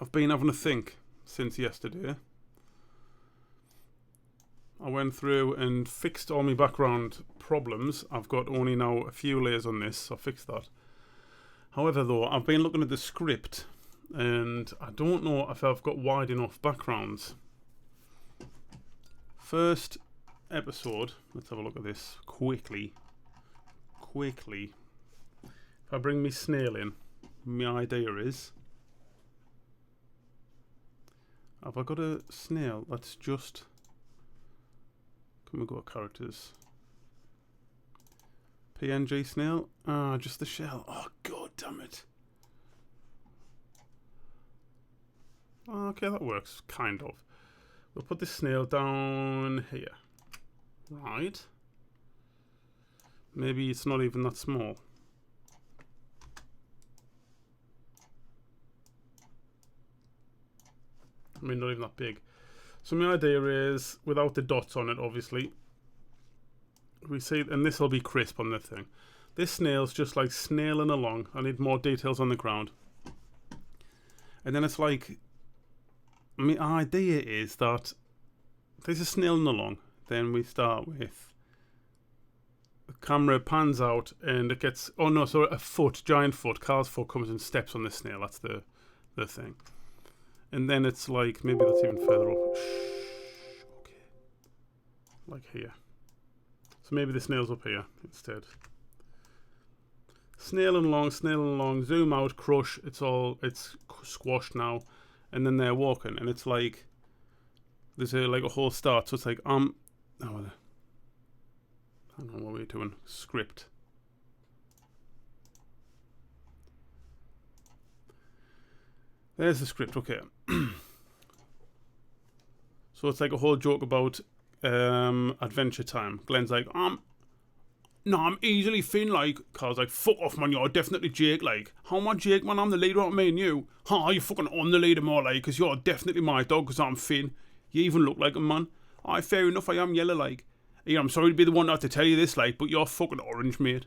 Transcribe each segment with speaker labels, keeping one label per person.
Speaker 1: I've been having a think since yesterday. I went through and fixed all my background problems. I've got only now a few layers on this, so I fixed that. However, though, I've been looking at the script and I don't know if I've got wide enough backgrounds. First episode, let's have a look at this quickly. If I bring me snail in, my idea is, have I got a snail that's just, can we go to characters? PNG snail? Just the shell. Oh, god damn it. Okay, that works, kind of. We'll put this snail down here. Right. Maybe it's not even that small. I mean, not even that big. So my idea is, without the dots on it, obviously, we see, and this will be crisp on the thing. This snail's just like snailing along. I need more details on the ground. And then it's like, my idea is that there's a snailing along. Then we start with, the camera pans out and it gets, oh no, so a foot, giant foot, Carl's foot comes and steps on the snail. That's the thing. And then it's like, maybe that's even further up. Shh, okay. Like here. So maybe the snail's up here instead. Snailing along, zoom out, crush, it's squashed now. And then they're walking, and it's like, there's like a whole start. So it's like, hang on, what are we doing? Script. There's the script, okay. So it's like a whole joke about Adventure Time. Glenn's like, no, I'm easily thin, like. Carl's like, fuck off, man, you're definitely Jake, like. How am I Jake, man? I'm the leader, aren't me and you? You fucking on the leader more, like, because you're definitely my dog, because I'm thin. You even look like him, man. Fair enough, I am yellow, like. Yeah, I'm sorry to be the one to have to tell you this, like, but you're fucking orange, mate.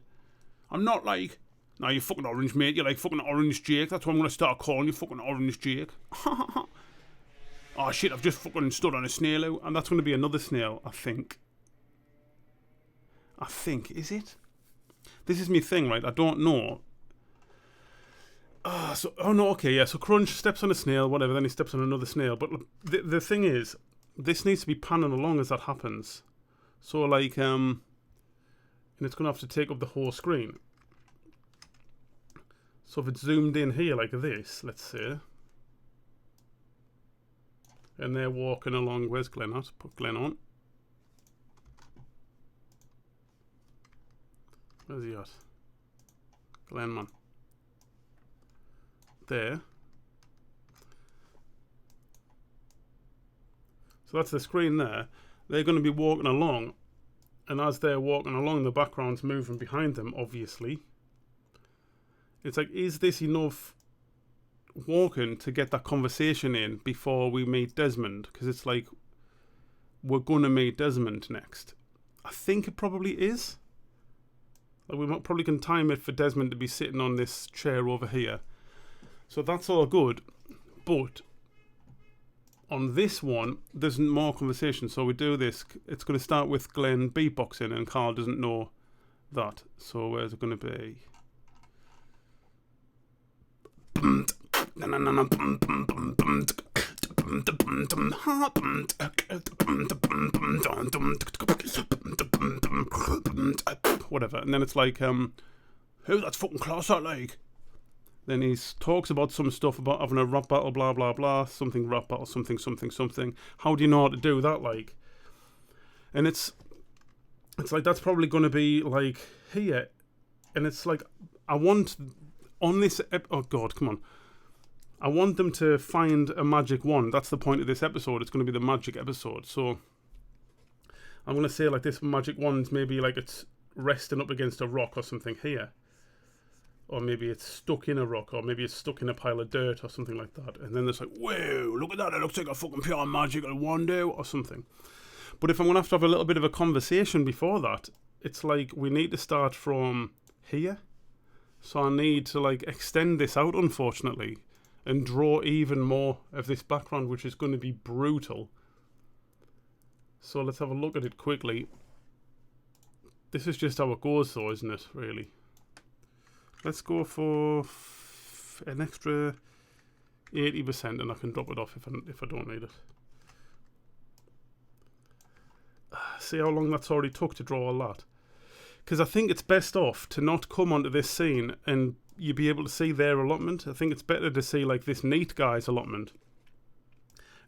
Speaker 1: I'm not, like... No, you're fucking orange, mate. You're like fucking orange Jake. That's why I'm going to start calling you fucking orange Jake. Oh, shit, I've just fucking stood on a snail out. And that's going to be another snail, I think. Is it? This is me thing, right? I don't know. So Crunch steps on a snail, whatever, then he steps on another snail. But the thing is, this needs to be panning along as that happens. So, like, and it's going to have to take up the whole screen. So if it's zoomed in here like this, let's say, and they're walking along, where's Glenn at? Put Glenn on. Where's he at? Glenn, man. There. So that's the screen there. They're going to be walking along, and as they're walking along, the background's moving behind them, obviously. It's like, is this enough walking to get that conversation in before we meet Desmond? Because it's like, we're going to meet Desmond next. I think it probably is. Like, we probably can time it for Desmond to be sitting on this chair over here. So that's all good. But on this one, there's more conversation. So we do this. It's going to start with Glenn beatboxing, and Carl doesn't know that. So where's it going to be? Whatever, and then it's like, that's fucking class, that, like. Then he talks about some stuff about having a rap battle, blah blah blah, something rap battle, something. How do you know how to do that, like? And it's like, that's probably going to be like here, and it's like, I want on this oh god, come on, I want them to find a magic wand. That's the point of this episode. It's going to be the magic episode. So I'm going to say, like, this magic wand's maybe like it's resting up against a rock or something here, or maybe it's stuck in a rock, or maybe it's stuck in a pile of dirt or something like that. And then there's like, whoa, look at that, it looks like a fucking pure magical wand or something. But if I'm going to have a little bit of a conversation before that, it's like, we need to start from here. So I need to, like, extend this out, unfortunately. and draw even more of this background, which is going to be brutal. So let's have a look at it quickly. This is just how it goes though, isn't it, really? Let's go for an extra 80% and I can drop it off if I don't need it. See how long that's already took to draw all that? Because I think it's best off to not come onto this scene and you be able to see their allotment. I think it's better to see like this neat guy's allotment.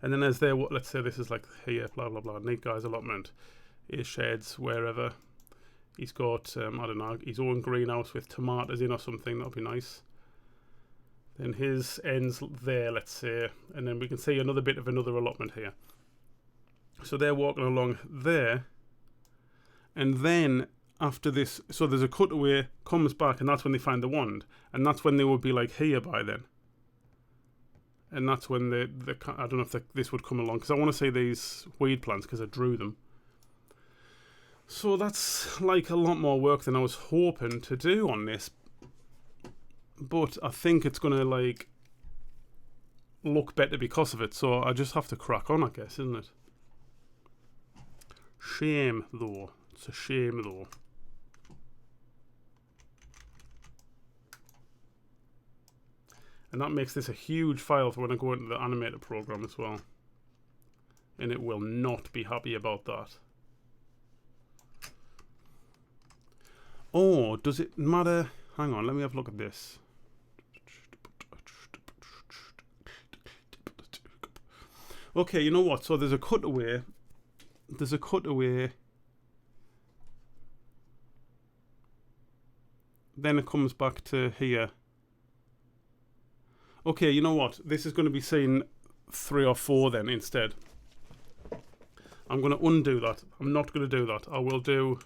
Speaker 1: And then as their, let's say this is like here, blah, blah, blah, neat guy's allotment. His sheds, wherever. He's got, I don't know, his own greenhouse with tomatoes in or something. That'll be nice. Then his ends there, let's say. And then we can see another bit of another allotment here. So they're walking along there. And then after this, so there's a cutaway, comes back, and that's when they find the wand. And that's when they would be like here by then. And that's when I don't know if this would come along, because I want to see these weed plants because I drew them. So that's like a lot more work than I was hoping to do on this. But I think it's going to like look better because of it. So I just have to crack on, I guess, isn't it? Shame though. It's a shame though. And that makes this a huge file for when I go into the animator program as well. And it will not be happy about that. Oh, does it matter? Hang on, let me have a look at this. Okay, you know what? So there's a cutaway. There's a cutaway. Then it comes back to here. Okay, you know what? This is going to be scene 3 or 4 then instead. I'm going to undo that. I'm not going to do that. I will do...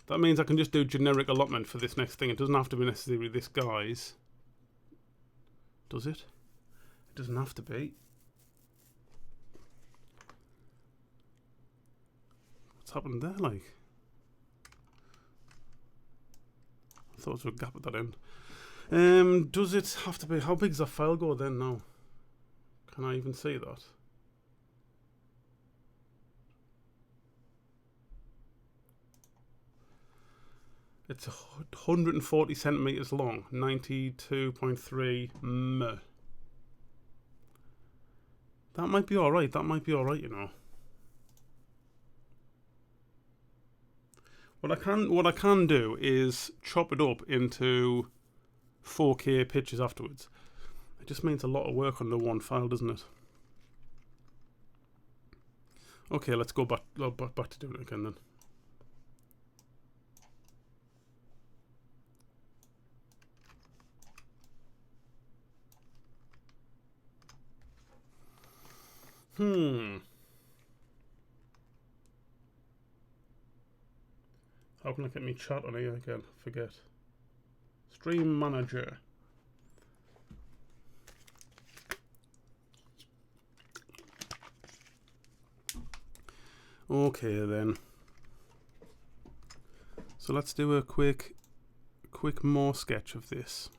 Speaker 1: That means I can just do generic allotment for this next thing. It doesn't have to be necessarily this guy's. Does it? It doesn't have to be. What's happened there, like? I thought there was a gap at that end. Does it have to be... How big does that file go then now? Can I even see that? It's 140 centimeters long, 92.3 m. That might be alright, that might be alright, you know. What I can do is chop it up into 4K pictures afterwards. It just means a lot of work on the one file, doesn't it? Okay, let's go back to doing it again then. How can I get me chat on here again? Forget. Stream manager. Okay then. So let's do a quick more sketch of this.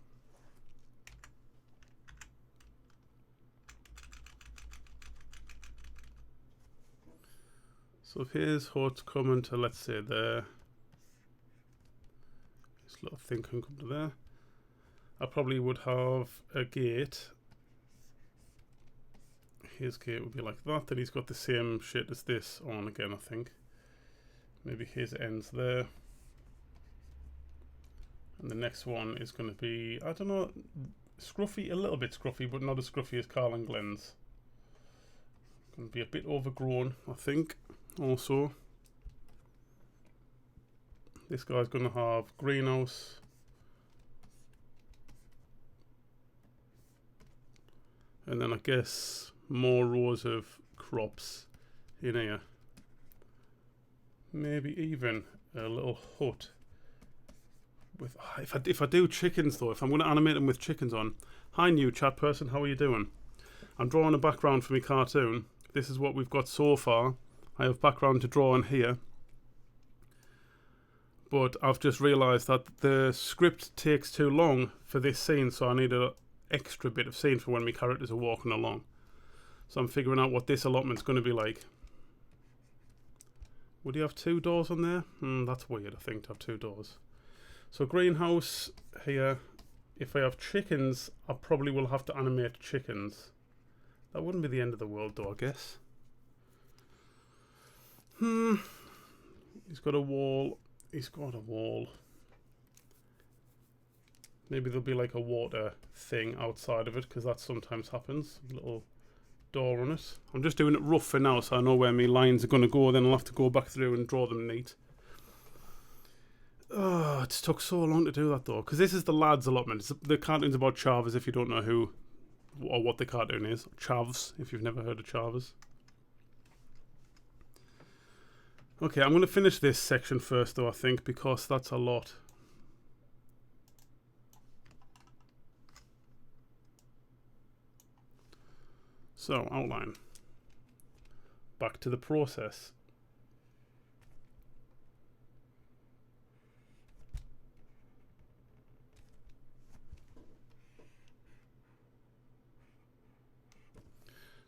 Speaker 1: So here's how it's coming to, let's say, there. This little thing can come to there. I probably would have a gate. His gate would be like that. Then he's got the same shit as this on again, I think. Maybe his end's there. And the next one is going to be, I don't know, scruffy, a little bit scruffy, but not as scruffy as Carl and Glenn's. Going to be a bit overgrown, I think. Also, this guy's going to have greenhouse, and then I guess more rows of crops in here. Maybe even a little hut with. If I do chickens though, if I'm going to animate them with chickens on. Hi new chat person, how are you doing? I'm drawing a background for my cartoon. This is what we've got so far. I have background to draw on here, but I've just realised that the script takes too long for this scene, so I need to extra bit of scene for when my characters are walking along. So I'm figuring out what this allotment's going to be like. Would you have 2 doors on there? That's weird, I think, to have 2 doors. So greenhouse here. If I have chickens, I probably will have to animate chickens. That wouldn't be the end of the world though, I guess. He's got a wall. He's got a wall. Maybe there'll be like a water thing outside of it, because that sometimes happens. A little door on it. I'm just doing it rough for now, so I know where my lines are going to go. Then I'll have to go back through and draw them neat. Oh, it's took so long to do that though, because this is the lads allotment. The cartoon's about Chavs, if you don't know who or what the cartoon is. Chavs, if you've never heard of Chavs. Okay, I'm going to finish this section first though, I think, because that's a lot. So, outline. Back to the process.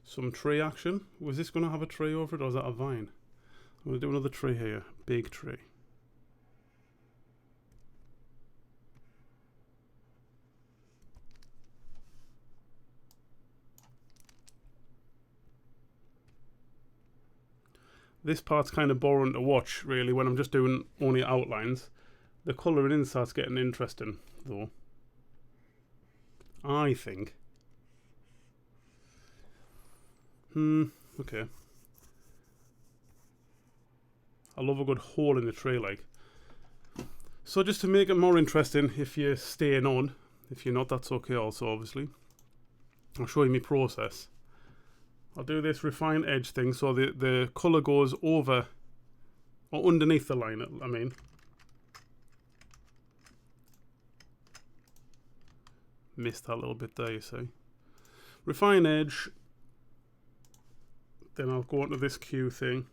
Speaker 1: Some tree action. Was this going to have a tree over it, or is that a vine? I'm going to do another tree here. Big tree. This part's kind of boring to watch, really, when I'm just doing only outlines. The colouring in starts getting interesting, though. I think. Okay. I love a good hole in the tree, like. So just to make it more interesting, if you're staying on, if you're not, that's okay also, obviously. I'll show you my process. I'll do this refine edge thing, so the colour goes over, or underneath the line, I mean. Missed that little bit there, you see. Refine edge. Then I'll go onto this Q thing.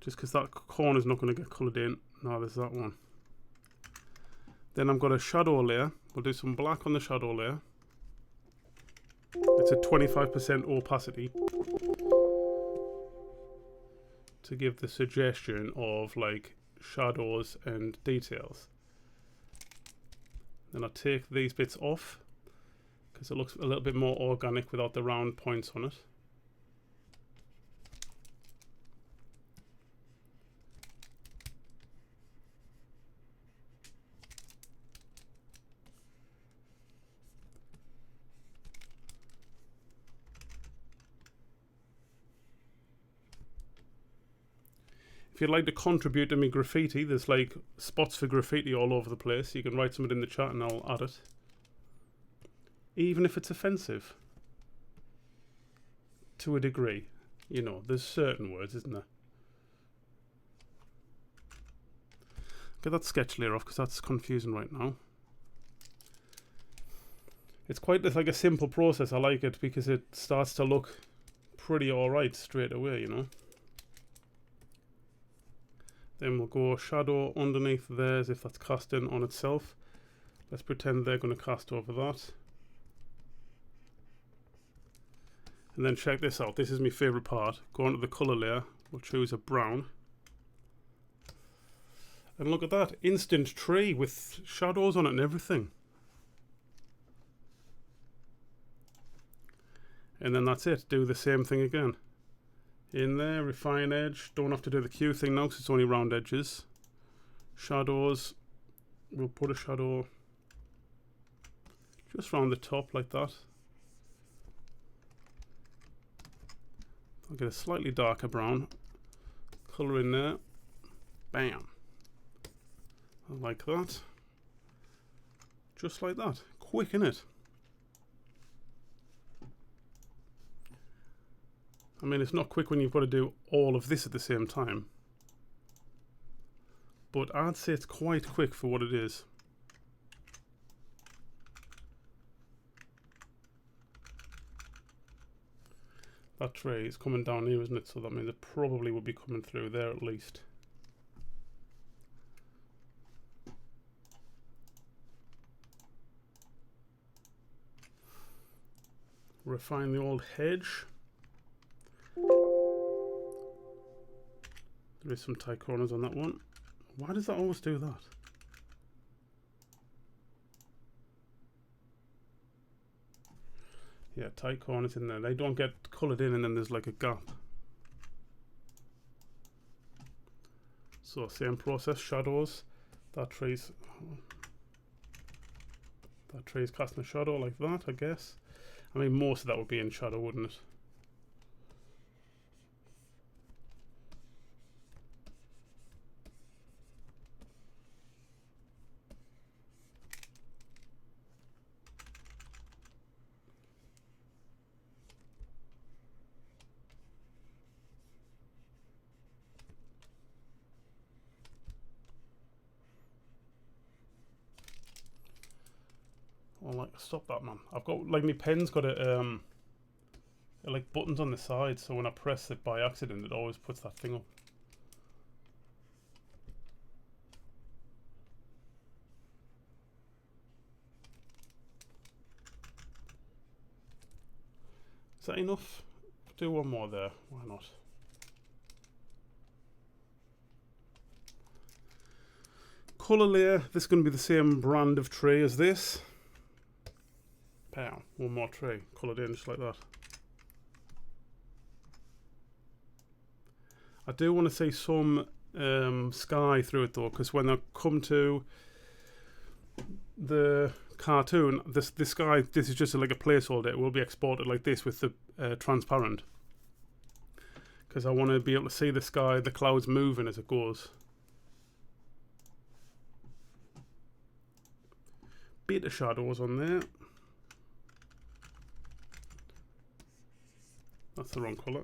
Speaker 1: Just because that corner's not going to get coloured in. No, there's that one. Then I've got a shadow layer. We'll do some black on the shadow layer. It's a 25% opacity to give the suggestion of like shadows and details. Then I take these bits off because it looks a little bit more organic without the round points on it. If you'd like to contribute to me graffiti, there's like spots for graffiti all over the place. You can write something in the chat and I'll add it. Even if it's offensive. To a degree. You know, there's certain words, isn't there? Get that sketch layer off because that's confusing right now. It's like a simple process. I like it because it starts to look pretty alright straight away, you know. Then we'll go shadow underneath there as if that's casting on itself. Let's pretend they're going to cast over that. And then check this out. This is my favourite part. Go onto the colour layer. We'll choose a brown. And look at that. Instant tree with shadows on it and everything. And then that's it. Do the same thing again. In there, refine edge. Don't have to do the Q thing now because it's only round edges. Shadows. We'll put a shadow just round the top like that. I'll get a slightly darker brown. Colour in there. Bam. I like that. Just like that. Quick, innit? I mean, it's not quick when you've got to do all of this at the same time. But I'd say it's quite quick for what it is. That tray is coming down here, isn't it? So that means it probably would be coming through there at least. refine the old hedge. There is some tight corners on that one. Why does that always do that? Yeah, tight corners in there. They don't get coloured in and then there's like a gap. So same process, shadows. That tree's casting a shadow like that, I guess. I mean, most of that would be in shadow, wouldn't it? Oh, like, stop that, man. I've got, like, my pen's got a, like, buttons on the side, so when I press it by accident, it always puts that thing up. Is that enough? Do one more there. Why not? Colour layer. This is going to be the same brand of tray as this. Pow. One more tray. Coloured in just like that. I do want to see some sky through it though, because when I come to the cartoon, this sky, this is just like a placeholder. It will be exported like this with the transparent, because I want to be able to see the sky, the clouds moving as it goes. Bit of shadows on there. That's the wrong colour.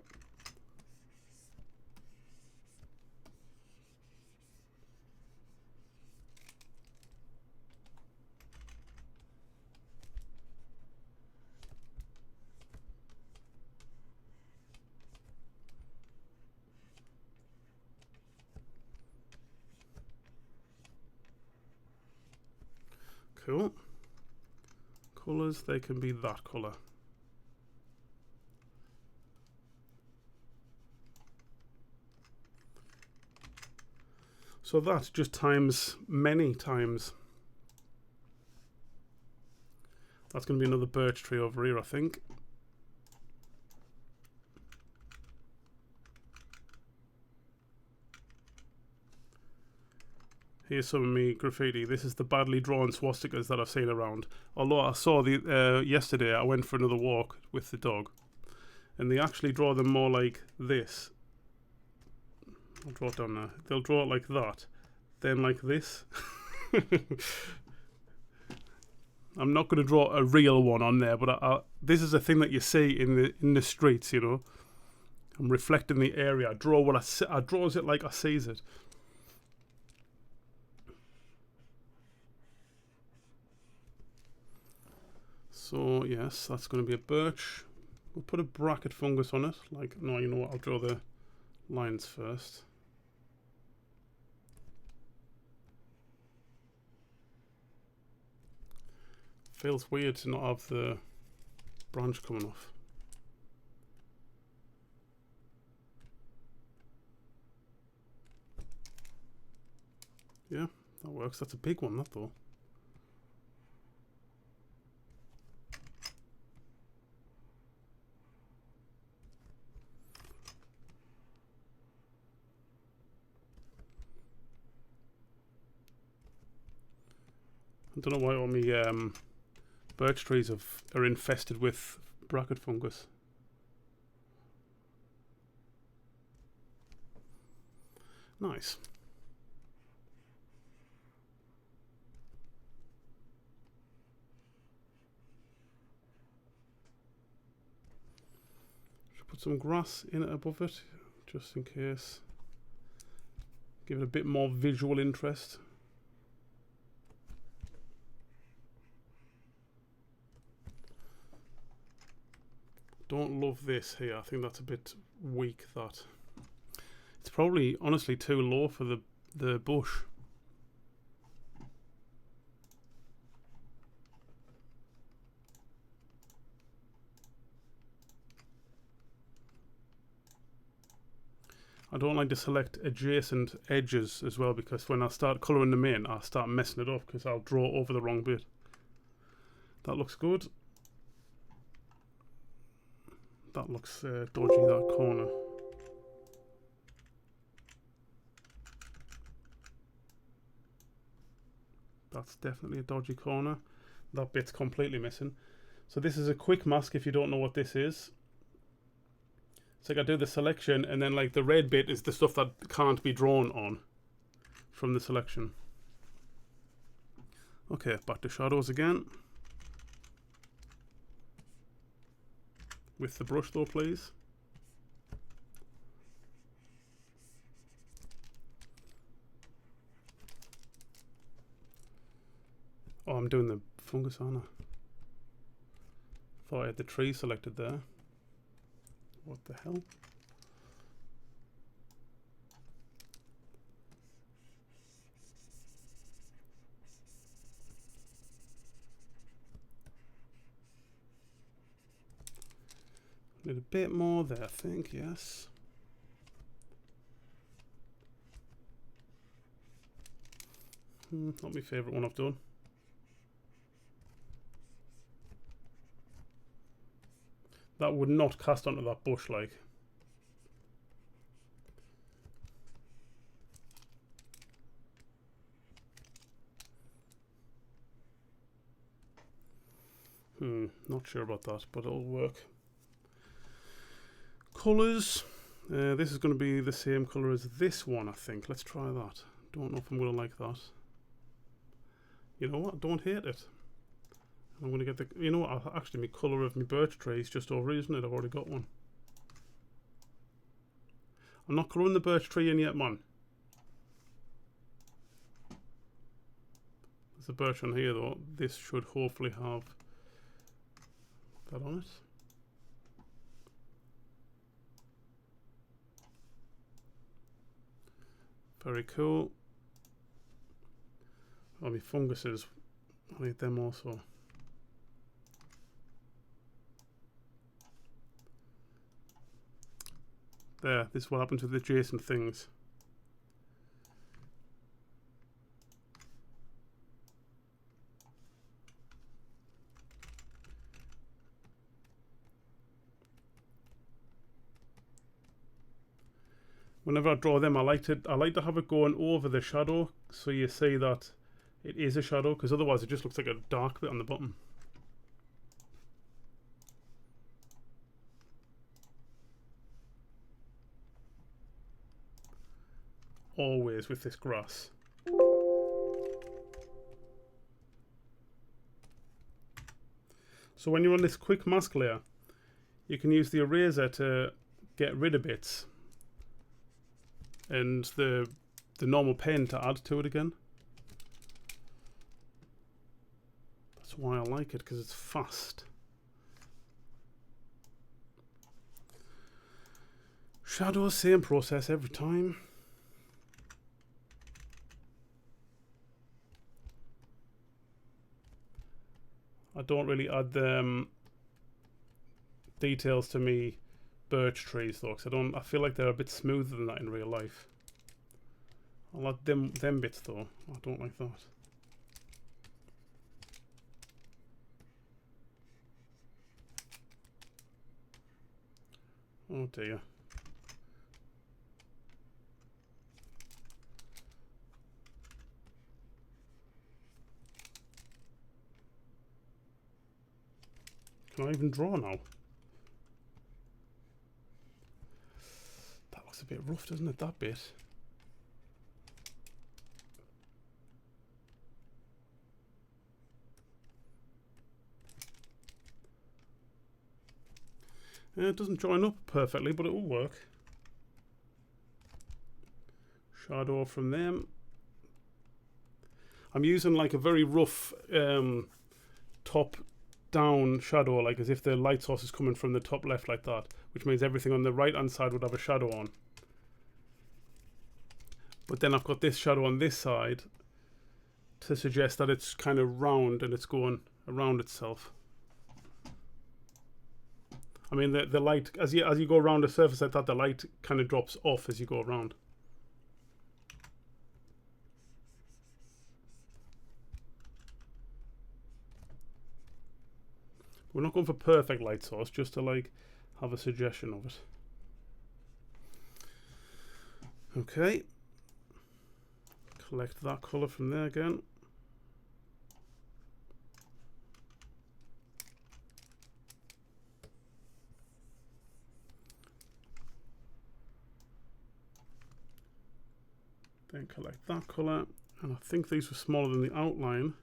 Speaker 1: Cool. Colours, they can be that colour. So that just times many times. That's going to be another birch tree over here, I think. Here's some of me graffiti. This is the badly drawn swastikas that I've seen around. Although I saw the yesterday, I went for another walk with the dog, and they actually draw them more like this. I'll draw it down there. They'll draw it like that, then like this. I'm not going to draw a real one on there, but this is a thing that you see in the streets. You know, I'm reflecting the area. I draw what I draws it like I sees it. So yes, that's going to be a birch. We'll put a bracket fungus on it. Like, no, you know what? I'll draw the lines first. Feels weird to not have the branch coming off. Yeah, that works. That's a big one, that though. I don't know why all my birch trees are infested with bracket fungus. Nice. Should put some grass in it above it, just in case. Give it a bit more visual interest. Don't love this here. I think that's a bit weak. That it's probably honestly too low for the bush. I don't like to select adjacent edges as well, because when I start colouring them in, I'll start messing it up because I'll draw over the wrong bit. That looks good. That looks dodgy, that corner. That's definitely a dodgy corner. That bit's completely missing. So this is a quick mask if you don't know what this is. It's like I do the selection, and then like the red bit is the stuff that can't be drawn on from the selection. Okay, back to shadows again. With the brush though, please. Oh, I'm doing the fungus, aren't I? Thought I had the tree selected there. What the hell? Need a bit more there, I think, yes. Not my favourite one I've done. That would not cast onto that bush like. Not sure about that, but it'll work. Colours. This is going to be the same colour as this one, I think. Let's try that. Don't know if I'm going to like that. You know what? I don't hate it. I'm going to get the... You know what? Actually, my colour of my birch tree is just over, isn't it? I've already got one. I'm not colouring the birch tree in yet, man. There's a birch on here, though. This should hopefully have that on it. Very cool. Oh, my funguses. I need them also. There, this is what happens with adjacent things. Whenever I draw them, I like to have it going over the shadow, so you see that it is a shadow, because otherwise it just looks like a dark bit on the bottom. Always with this grass. So when you're on this quick mask layer, you can use the eraser to get rid of bits, and the normal pen to add to it again. That's why I like it, because it's fast. Shadows, same process every time. I don't really add details to me birch trees though, because I feel like they're a bit smoother than that in real life. I like them bits though. I don't like that. Oh dear. Can I even draw now? That looks a bit rough, doesn't it, that bit? It doesn't join up perfectly, but it will work. Shadow from them. I'm using like a very rough top down shadow, like as if the light source is coming from the top left like that, which means everything on the right hand side would have a shadow on. But then I've got this shadow on this side to suggest that it's kind of round and it's going around itself. I mean, the light, as you go around a surface like that, the light kind of drops off as you go around. We're not going for perfect light source, just to like have a suggestion of it. Okay. Collect that colour from there again. Then collect that colour. And I think these were smaller than the outline.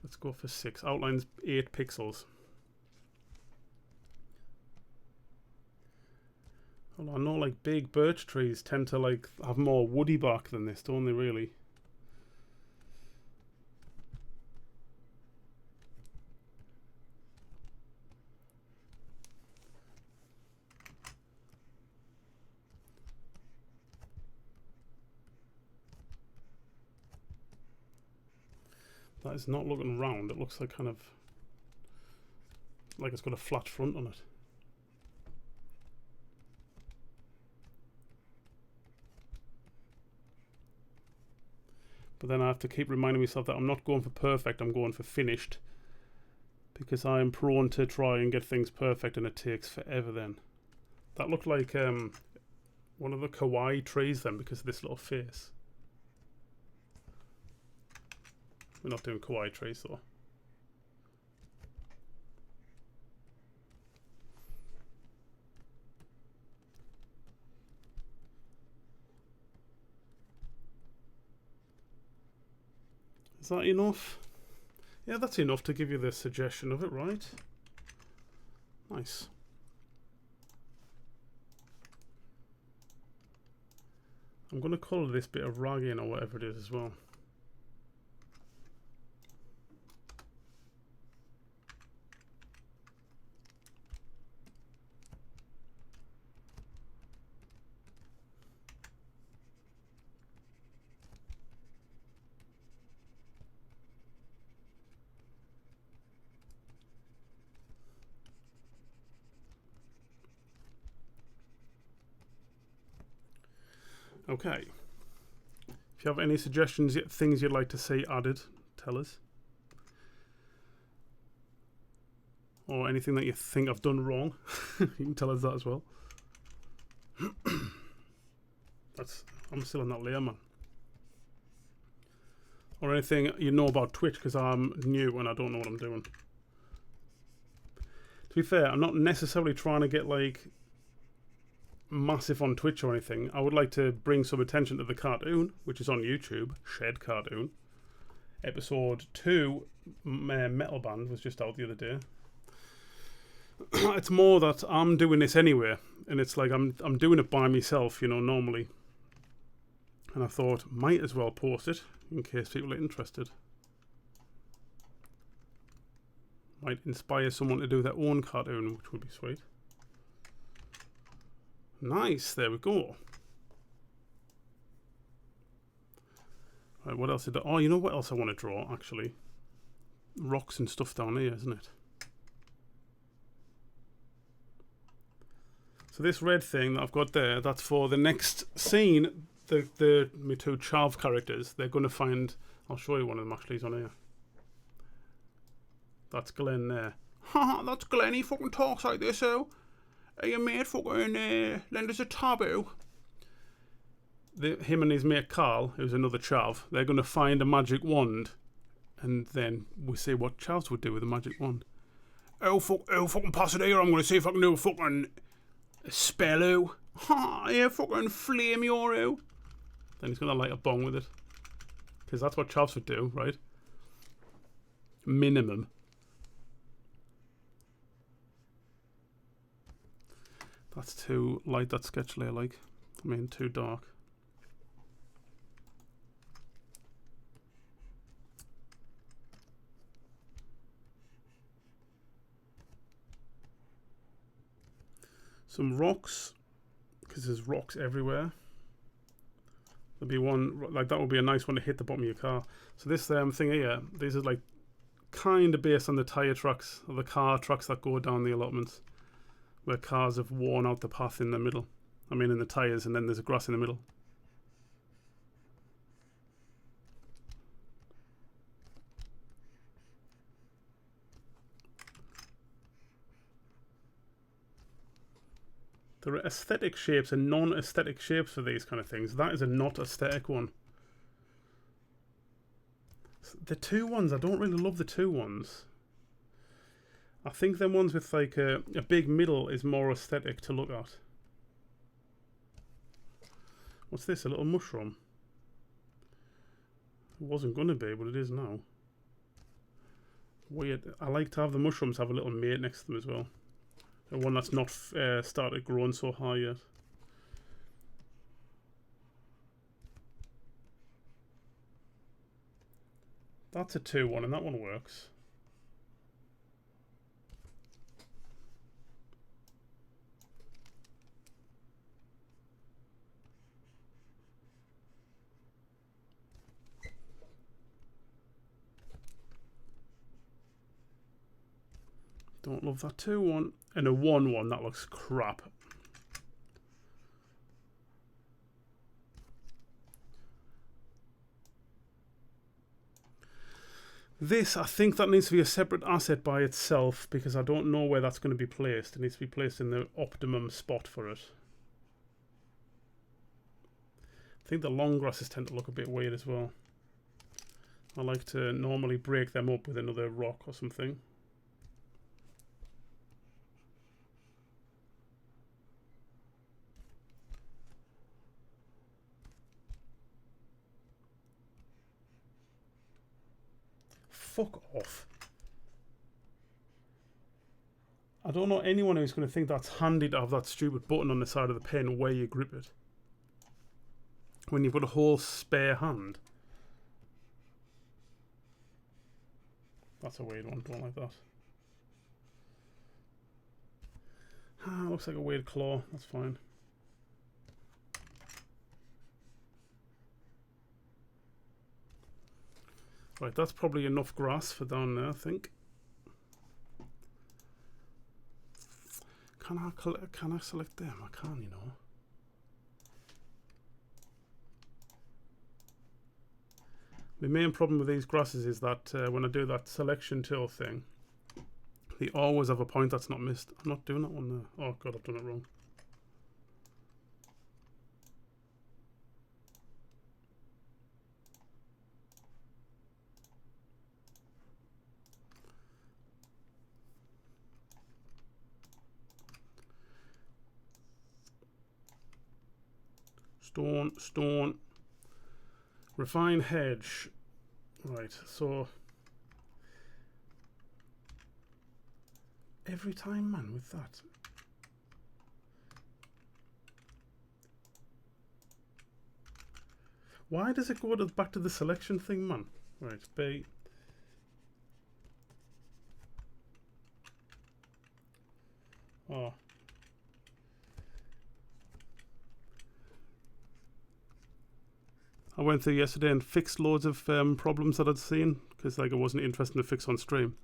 Speaker 1: Let's go for 6. Outline's 8 pixels. Well, I know like big birch trees tend to like have more woody bark than this, don't they really? That is not looking round. It looks like kind of like it's got a flat front on it. But then I have to keep reminding myself that I'm not going for perfect, I'm going for finished. Because I am prone to try and get things perfect and it takes forever then. That looked like one of the kawaii trees then because of this little face. We're not doing kawaii trees though. Is that enough? Yeah, that's enough to give you the suggestion of it, right? Nice. I'm going to colour this bit of rag in or whatever it is as well. Okay. If you have any suggestions, things you'd like to see added, tell us. Or anything that you think I've done wrong, you can tell us that as well. I'm still on that layer, man. Or anything you know about Twitch, because I'm new and I don't know what I'm doing. To be fair, I'm not necessarily trying to get like massive on Twitch or anything. I would like to bring some attention to the cartoon, which is on YouTube, Shed Cartoon. Episode 2, Metal Band, was just out the other day. It's more that I'm doing this anyway, and it's like I'm doing it by myself, you know, normally. And I thought, might as well post it, in case people are interested. Might inspire someone to do their own cartoon, which would be sweet. Nice, there we go. Right, what else did I... Oh, you know what else I want to draw, actually? Rocks and stuff down here, isn't it? So this red thing that I've got there, that's for the next scene. My 2 Chav characters, they're going to find... I'll show you one of them, actually, he's on here. That's Glenn there. Haha, that's Glenn, he fucking talks like this, so... Hey, your mate fucking lend us a taboo. Him and his mate Carl, who's another chav, they're going to find a magic wand. And then we see what chavs would do with a magic wand. Oh, fucking pass it here. I'm going to see if I can do a fucking spell. Ha, yeah, fucking flame your. Then he's going to light a bong with it. Because that's what chavs would do, right? Minimum. That's too light, that sketch layer, like. I mean, too dark. Some rocks, because there's rocks everywhere. There'll be one, like that would be a nice one to hit the bottom of your car. So this thing here, these are like kind of based on the tyre tracks, or the car tracks that go down the allotments, where cars have worn out the path in the middle. I mean in the tyres, and then there's grass in the middle. There are aesthetic shapes and non-aesthetic shapes for these kind of things. That is a not aesthetic one. The two ones, I don't really love the two ones. I think them ones with like a big middle is more aesthetic to look at. What's this? A little mushroom? It wasn't going to be, but it is now. Weird. I like to have the mushrooms have a little mate next to them as well. The one that's not started growing so high yet. That's a 2-1 and that one works. Don't love that 2-1. And a 1-1, that looks crap. This, I think that needs to be a separate asset by itself because I don't know where that's going to be placed. It needs to be placed in the optimum spot for it. I think the long grasses tend to look a bit weird as well. I like to normally break them up with another rock or something. Fuck off. I don't know anyone who's going to think that's handy to have that stupid button on the side of the pen where you grip it. When you've got a whole spare hand. That's a weird one, don't like that. Ah, looks like a weird claw, that's fine. Right, that's probably enough grass for down there, I think. Can I select them? I can, you know. The main problem with these grasses is that when I do that selection tool thing, they always have a point that's not missed. I'm not doing that one there. Oh god, I've done it wrong. Stone. Refine hedge. Right, so every time, man, with that. Why does it go back to the selection thing, man? Right, B. Oh. I went through yesterday and fixed loads of problems that I'd seen because like it wasn't interesting to fix on stream,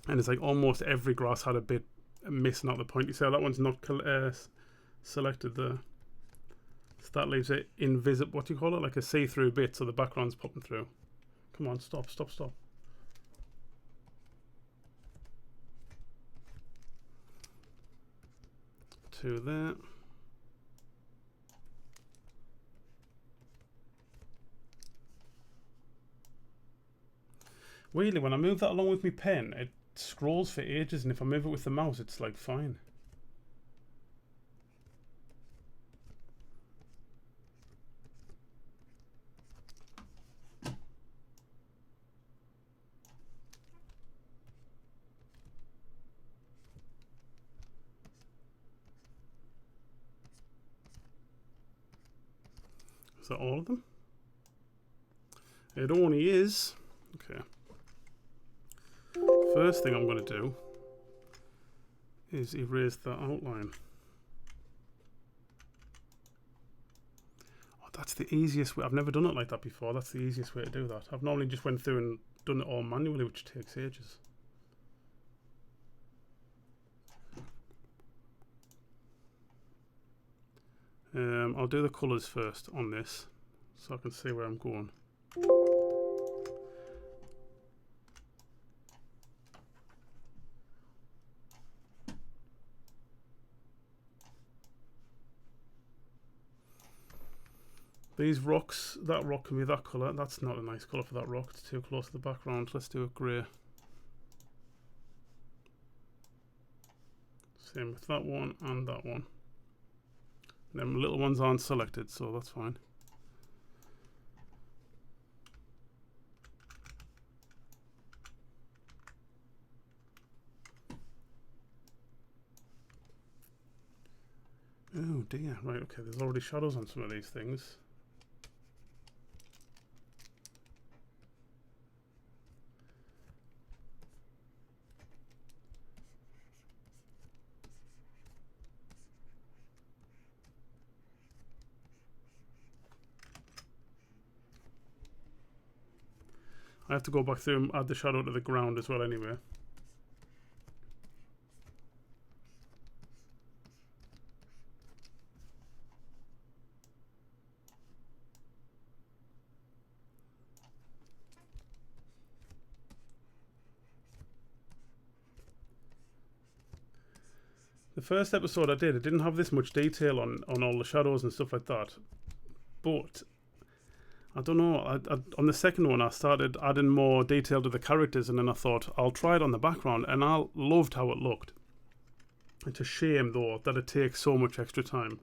Speaker 1: and it's like almost every grass had a bit missing out the point. You see how that one's not selected there, so that leaves it invisible. What do you call it? Like a see-through bit, so the background's popping through. Come on, stop. Two there. Weirdly, when I move that along with my pen, it scrolls for ages, and if I move it with the mouse, it's like fine. Is that all of them? It only is. Okay. First thing I'm going to do is erase the outline. Oh, that's the easiest way. I've never done it like that before. That's the easiest way to do that. I've normally just went through and done it all manually, which takes ages. I'll do the colours first on this, so I can see where I'm going. These rocks, that rock can be that colour. That's not a nice colour for that rock. It's too close to the background. Let's do a grey. Same with that one and that one. And then little ones aren't selected, so that's fine. Oh dear, right, okay, there's already shadows on some of these things. I have to go back through and add the shadow to the ground as well anyway. The first episode I didn't have this much detail on all the shadows and stuff like that. But I don't know, on the second one I started adding more detail to the characters, and then I thought I'll try it on the background, and I loved how it looked. It's a shame though that it takes so much extra time.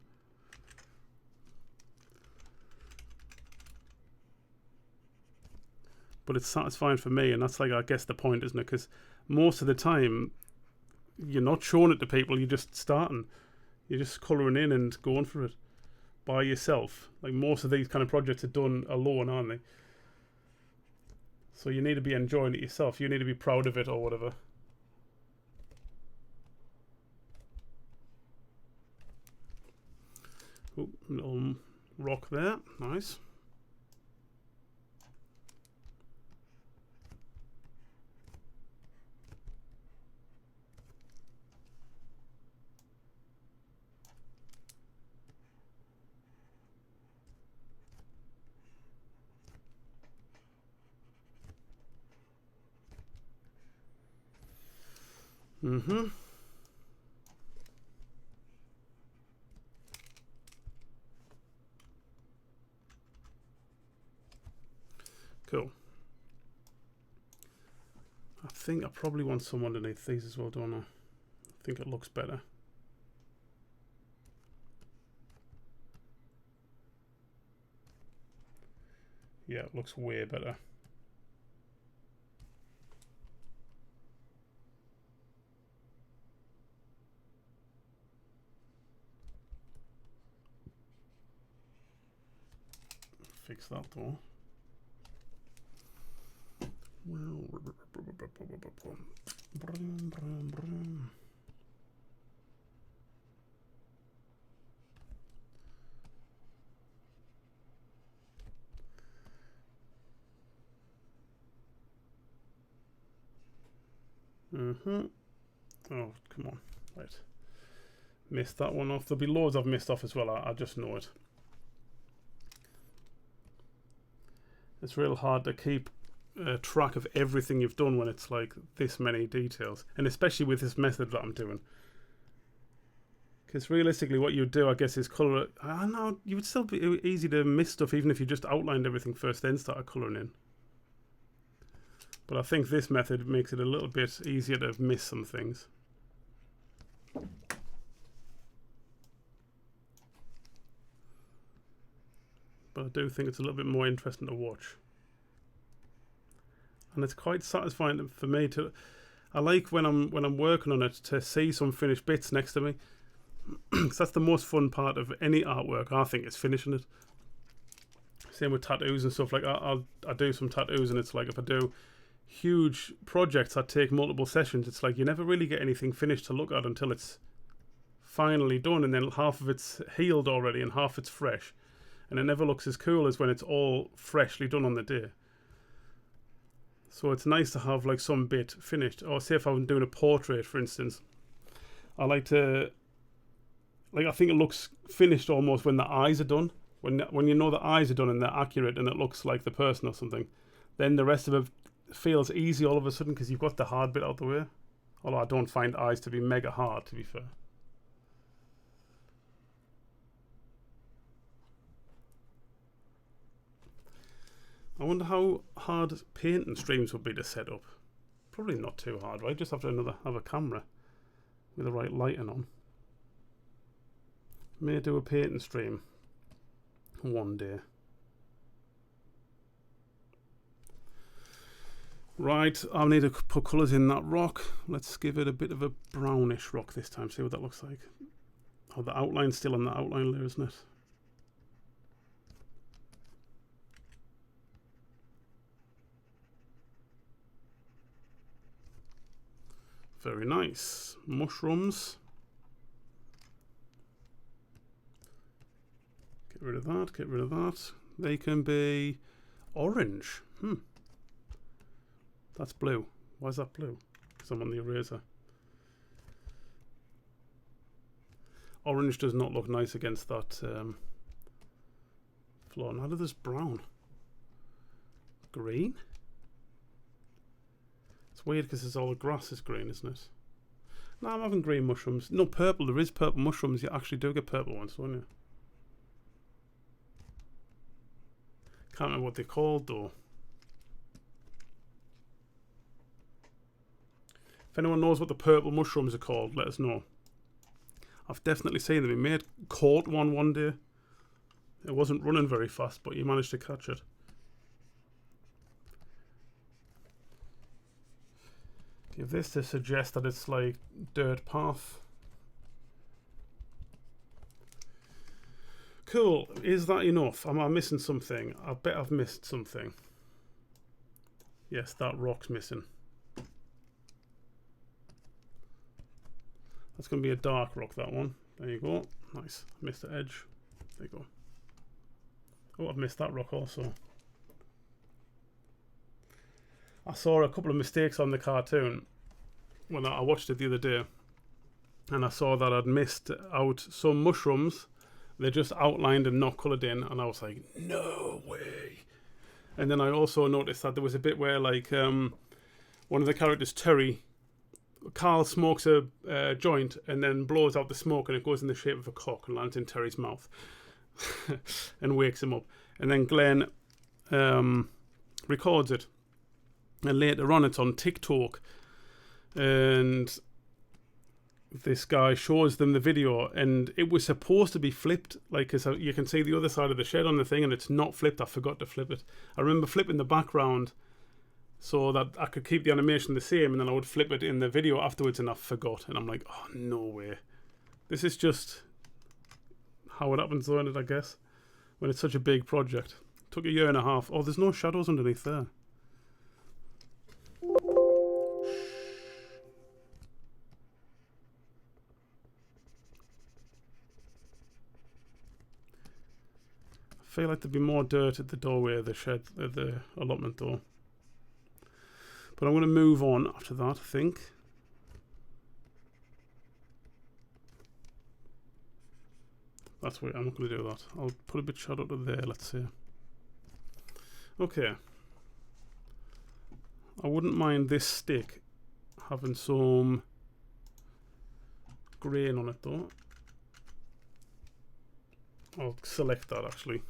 Speaker 1: But it's satisfying for me, and that's like, I guess, the point, isn't it? Because most of the time you're not showing it to people, you're just starting. You're just colouring in and going for it by yourself. Like most of these kind of projects are done alone, aren't they? So you need to be enjoying it yourself. You need to be proud of it or whatever. Oh, little rock there. Nice. Mm-hmm. Cool. I think I probably want some underneath these as well, don't I? I think it looks better. Yeah, it looks way better. Fix that though. Oh, come on. Right. Missed that one off. There'll be loads I've missed off as well. I just know it. It's real hard to keep track of everything you've done when it's like this many details, and especially with this method that I'm doing. Because realistically what you do, I guess, is colour. I know you would still be easy to miss stuff even if you just outlined everything first then started colouring in. But I think this method makes it a little bit easier to miss some things. But I do think it's a little bit more interesting to watch. And it's quite satisfying for me to... I like when I'm working on it to see some finished bits next to me. Because that's the most fun part of any artwork, I think, is finishing it. Same with tattoos and stuff. Like I do some tattoos, and it's like if I do huge projects that take multiple sessions, it's like you never really get anything finished to look at until it's finally done, and then half of it's healed already and half it's fresh. And it never looks as cool as when it's all freshly done on the day. So it's nice to have like some bit finished. Or say if I'm doing a portrait, for instance, I like to, like, I think it looks finished almost when the eyes are done. When you know the eyes are done and they're accurate and it looks like the person or something, then the rest of it feels easy all of a sudden because you've got the hard bit out the way. Although I don't find eyes to be mega hard, to be fair. I wonder how hard painting streams would be to set up. Probably not too hard, right? Just have to have a camera with the right lighting on. May do a painting stream one day. Right, I'll need to put colours in that rock. Let's give it a bit of a brownish rock this time. See what that looks like. Oh, the outline's still on the outline layer, isn't it? Very nice. Mushrooms. Get rid of that, get rid of that. They can be orange. That's blue. Why is that blue? Because I'm on the eraser. Orange does not look nice against that floor. Now there's brown. Green? It's weird because it's all the grass is green, isn't it? No, I'm having green mushrooms. No, purple. There is purple mushrooms. You actually do get purple ones, don't you? Can't remember what they're called though. If anyone knows what the purple mushrooms are called, let us know. I've definitely seen them. We made caught one day. It wasn't running very fast, but you managed to catch it. Give this to suggest that it's like dirt path. Cool. Is that enough? Am I missing something? I bet I've missed something. Yes, that rock's missing. That's going to be a dark rock, that one. There you go. Nice. Missed the edge. There you go. Oh, I've missed that rock also. I saw a couple of mistakes on the cartoon when I watched it the other day. And I saw that I'd missed out some mushrooms. They're just outlined and not coloured in. And I was like, no way. And then I also noticed that there was a bit where, like, one of the characters, Terry, Carl smokes a joint and then blows out the smoke and it goes in the shape of a cock and lands in Terry's mouth and wakes him up. And then Glenn records it. And later on it's on TikTok. And this guy shows them the video and it was supposed to be flipped. Like, cause you can see the other side of the shed on the thing and it's not flipped. I forgot to flip it. I remember flipping the background so that I could keep the animation the same, and then I would flip it in the video afterwards, and I forgot. And I'm like, oh, no way. This is just how it happens, isn't it, I guess, when it's such a big project. It took a year and a half. Oh, there's no shadows underneath there. I feel like there'd be more dirt at the doorway of the shed, the allotment door. But I'm going to move on after that, I think. That's weird. I'm not going to do that. I'll put a bit of shadow to there, let's see. Okay. I wouldn't mind this stick having some grain on it, though. I'll select that, actually.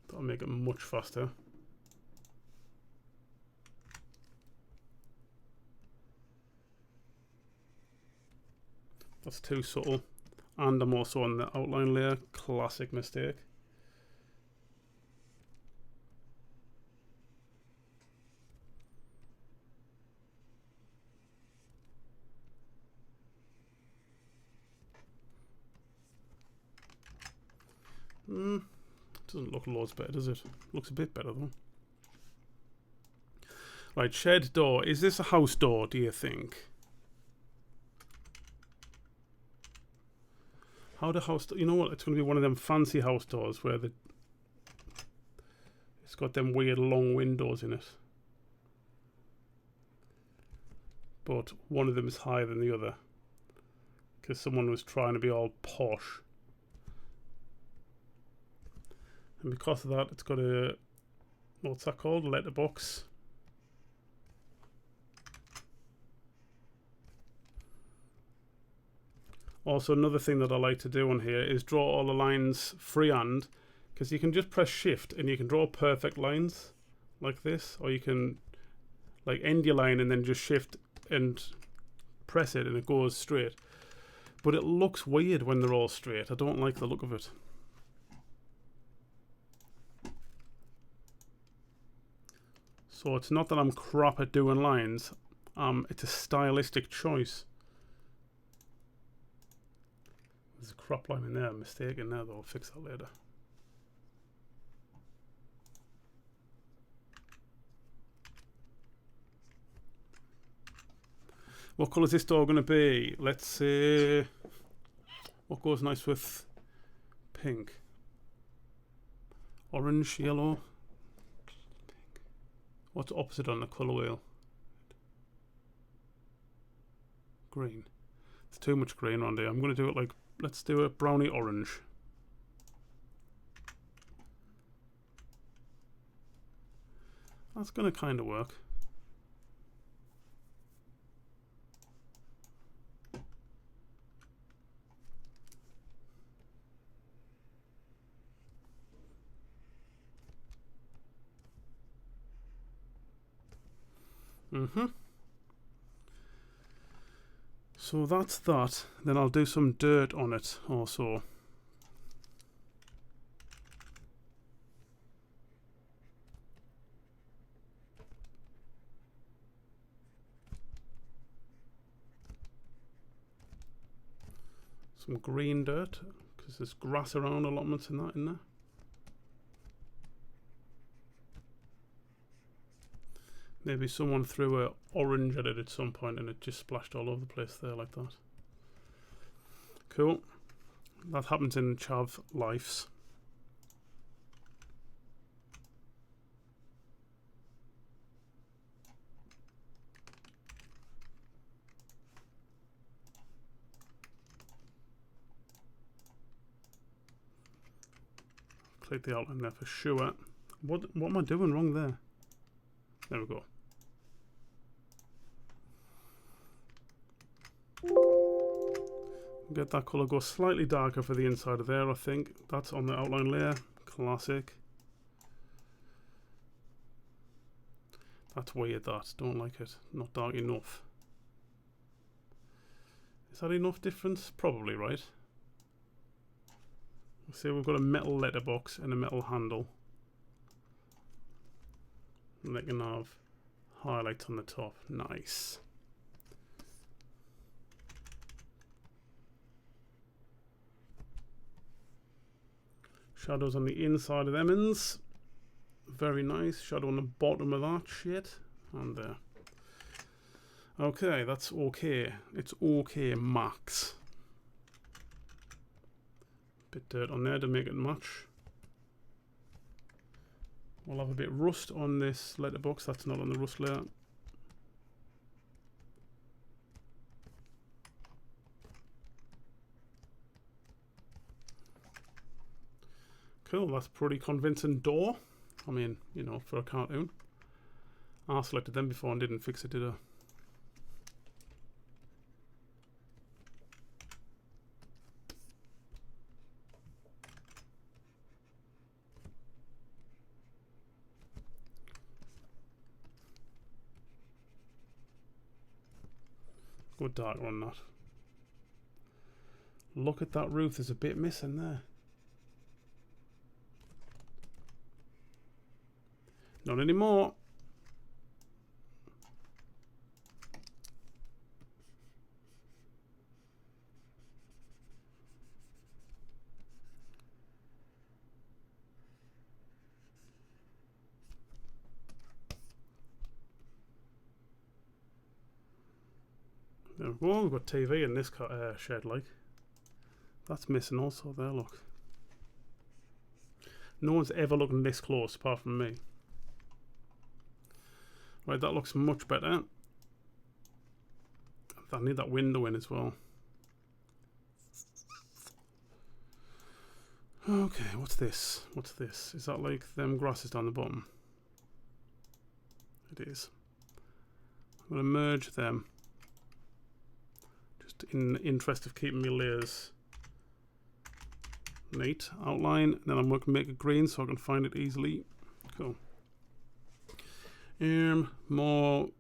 Speaker 1: That'll make it much faster. That's too subtle. And I'm also on the outline layer. Classic mistake. Doesn't look loads better, does it? Looks a bit better though. Right, shed door. Is this a house door, do you think? How the house... You know what? It's going to be one of them fancy house doors where it's It's got them weird long windows in it. But one of them is higher than the other. Because someone was trying to be all posh. And because of that, it's got a, what's that called? A letterbox. Also, another thing that I like to do on here is draw all the lines freehand, because you can just press shift and you can draw perfect lines like this, or you can like end your line and then just shift and press it and it goes straight. But it looks weird when they're all straight. I don't like the look of it. So it's not that I'm crap at doing lines, it's a stylistic choice. There's a crop line in there, I'm mistaken now, though. I'll fix that later. What colour is this door going to be? Let's say, what goes nice with pink? Orange, yellow. What's opposite on the colour wheel? Green. It's too much green around here. I'm going to do it like, let's do it brownie orange. That's going to kind of work. So that's that. Then I'll do some dirt on it also. Some green dirt, because there's grass around allotments and that in there. Maybe someone threw a orange at it at some point and it just splashed all over the place there like that. Cool. That happens in chav lives. Click the outline there for sure. What am I doing wrong there? There we go. Get that colour go slightly darker for the inside of there, I think. That's on the outline layer. Classic. That's weird, that. Don't like it. Not dark enough. Is that enough difference? Probably, right? See, we've got a metal letterbox and a metal handle. And they can have highlights on the top. Nice. Shadows on the inside of them ends. Very nice. Shadow on the bottom of that shit. And there. Okay, that's okay. It's okay, max. Bit dirt on there to make it match. We'll have a bit rust on this letterbox. That's not on the rust layer. Cool, that's pretty convincing door. I mean, you know, for a cartoon. I selected them before and didn't fix it, did I? Go darker on that. Look at that roof, there's a bit missing there. Not anymore. There we go, we've got TV in this shed, like. That's missing also there, look. No one's ever looking this close apart from me. Right, that looks much better. I need that window in as well. Okay, what's this? What's this? Is that like them grasses down the bottom? It is. I'm going to merge them. Just in the interest of keeping my layers neat. Outline, and then I'm going to make it green so I can find it easily. Cool. More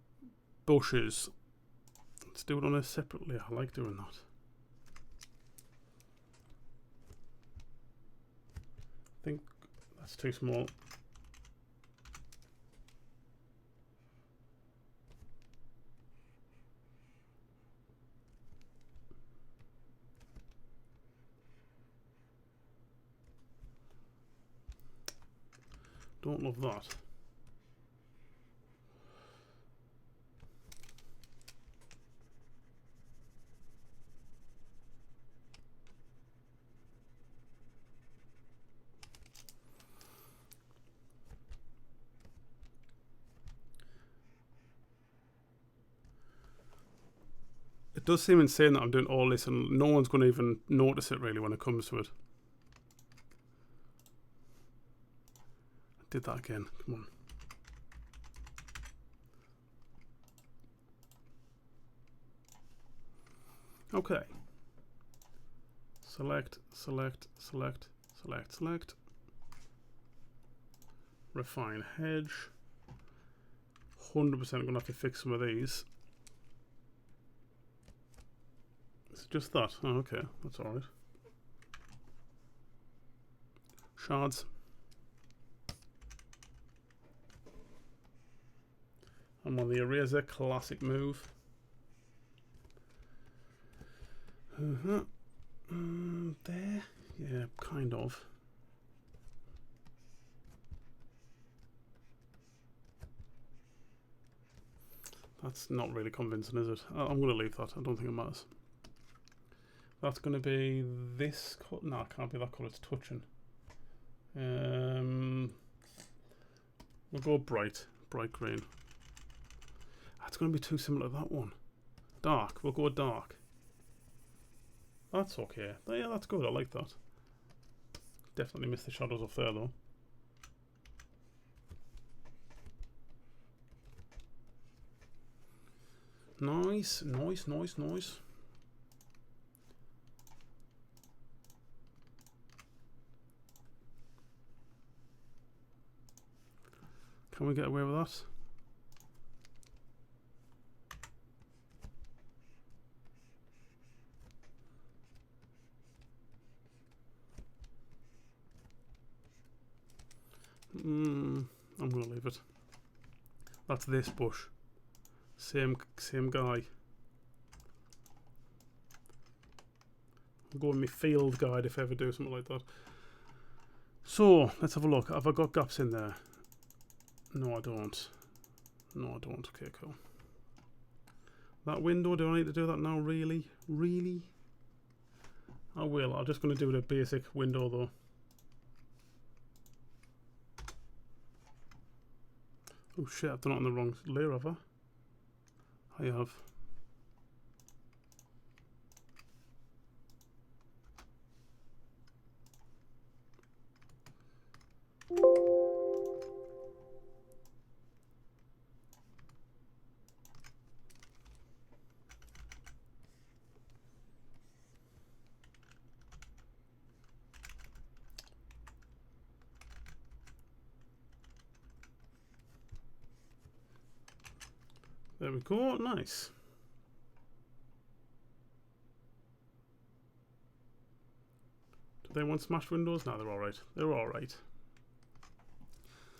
Speaker 1: bushes. Let's do it on a separate layer. I like doing that. I think that's too small. Don't love that. It does seem insane that I'm doing all this and no one's going to even notice it really when it comes to it. I did that again. Come on. Okay. Select, select, select, select, select. Refine hedge. 100% going to have to fix some of these. It's just that. Oh, okay. That's alright. Shards. I'm on the eraser. Classic move. There. Yeah, kind of. That's not really convincing, is it? I'm going to leave that. I don't think it matters. That's going to be this colour. No, it can't be that colour. It's touching. We'll go bright green. That's going to be too similar to that one. Dark. We'll go dark. That's okay. Yeah, that's good. I like that. Definitely missed the shadows off there, though. Nice, nice, nice, nice. Can we get away with that? I'm gonna leave it. That's this bush. Same guy. I'll go with my field guide if I ever do something like that. So let's have a look. Have I got gaps in there? No, I don't. No, I don't. Okay, cool. That window, do I need to do that now? Really? Really? I will. I'm just going to do the basic window though. Oh shit, I've done it on the wrong layer, have I? I have. There we go, nice. Do they want smashed windows? No, they're alright. They're alright.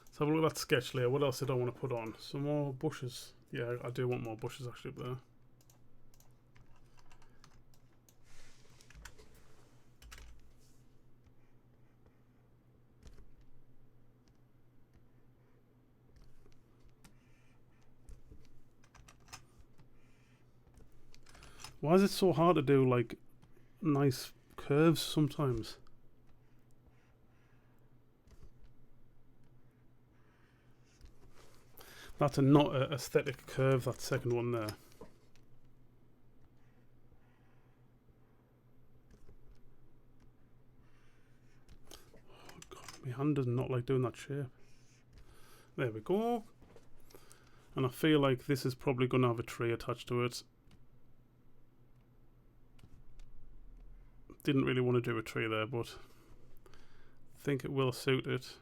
Speaker 1: Let's have a look at that sketch layer. What else did I want to put on? Some more bushes. Yeah, I do want more bushes actually up there. Why is it so hard to do like nice curves sometimes? That's a not a aesthetic curve, that second one there. Oh God, my hand does not like doing that shape. There we go. And I feel like this is probably going to have a tree attached to it. Didn't really want to do a tree there, but I think it will suit it.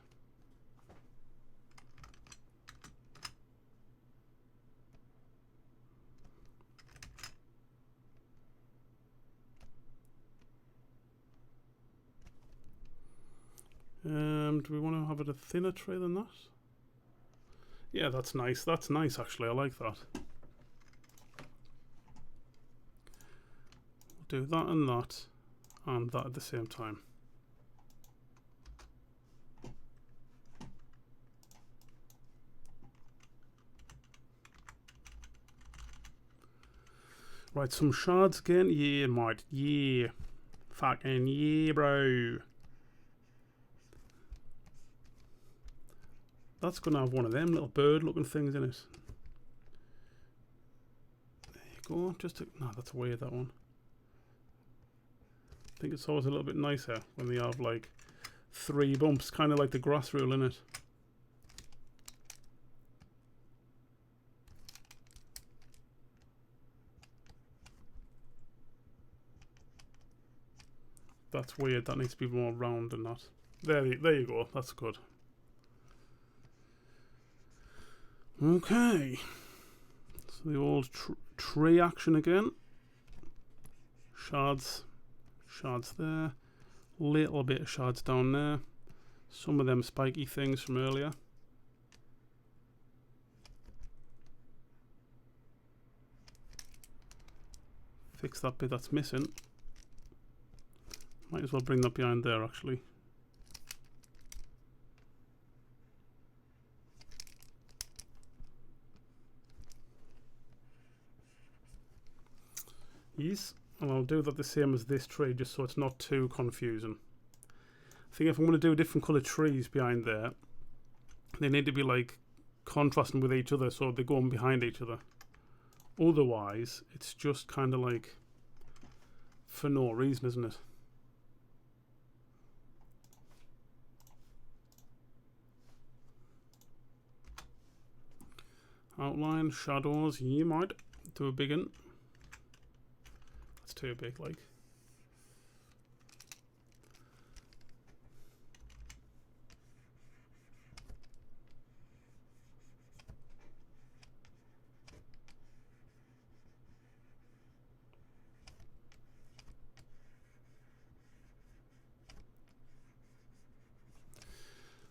Speaker 1: Do we want to have it a thinner tree than that? Yeah, that's nice. That's nice, actually. I like that. Do that and that at the same time. Right, some shards again. Yeah, mate. Yeah. Fucking yeah, bro. That's going to have one of them little bird-looking things in it. There you go. No, that's weird, that one. I think it's always a little bit nicer when they have, like, 3 bumps, kind of like the grass rule, in it. That's weird. That needs to be more round than that. There you go. That's good. Okay. So the old tree action again. Shards there. Little bit of shards down there. Some of them spiky things from earlier. Fix that bit that's missing. Might as well bring that behind there, actually. Yes, and I'll do that the same as this tree, just so it's not too confusing. I think if I'm going to do different colour trees behind there, they need to be like contrasting with each other, so they're going behind each other. Otherwise, it's just kind of like for no reason, isn't it? Outline, shadows, you might do a big one. That's too big, like.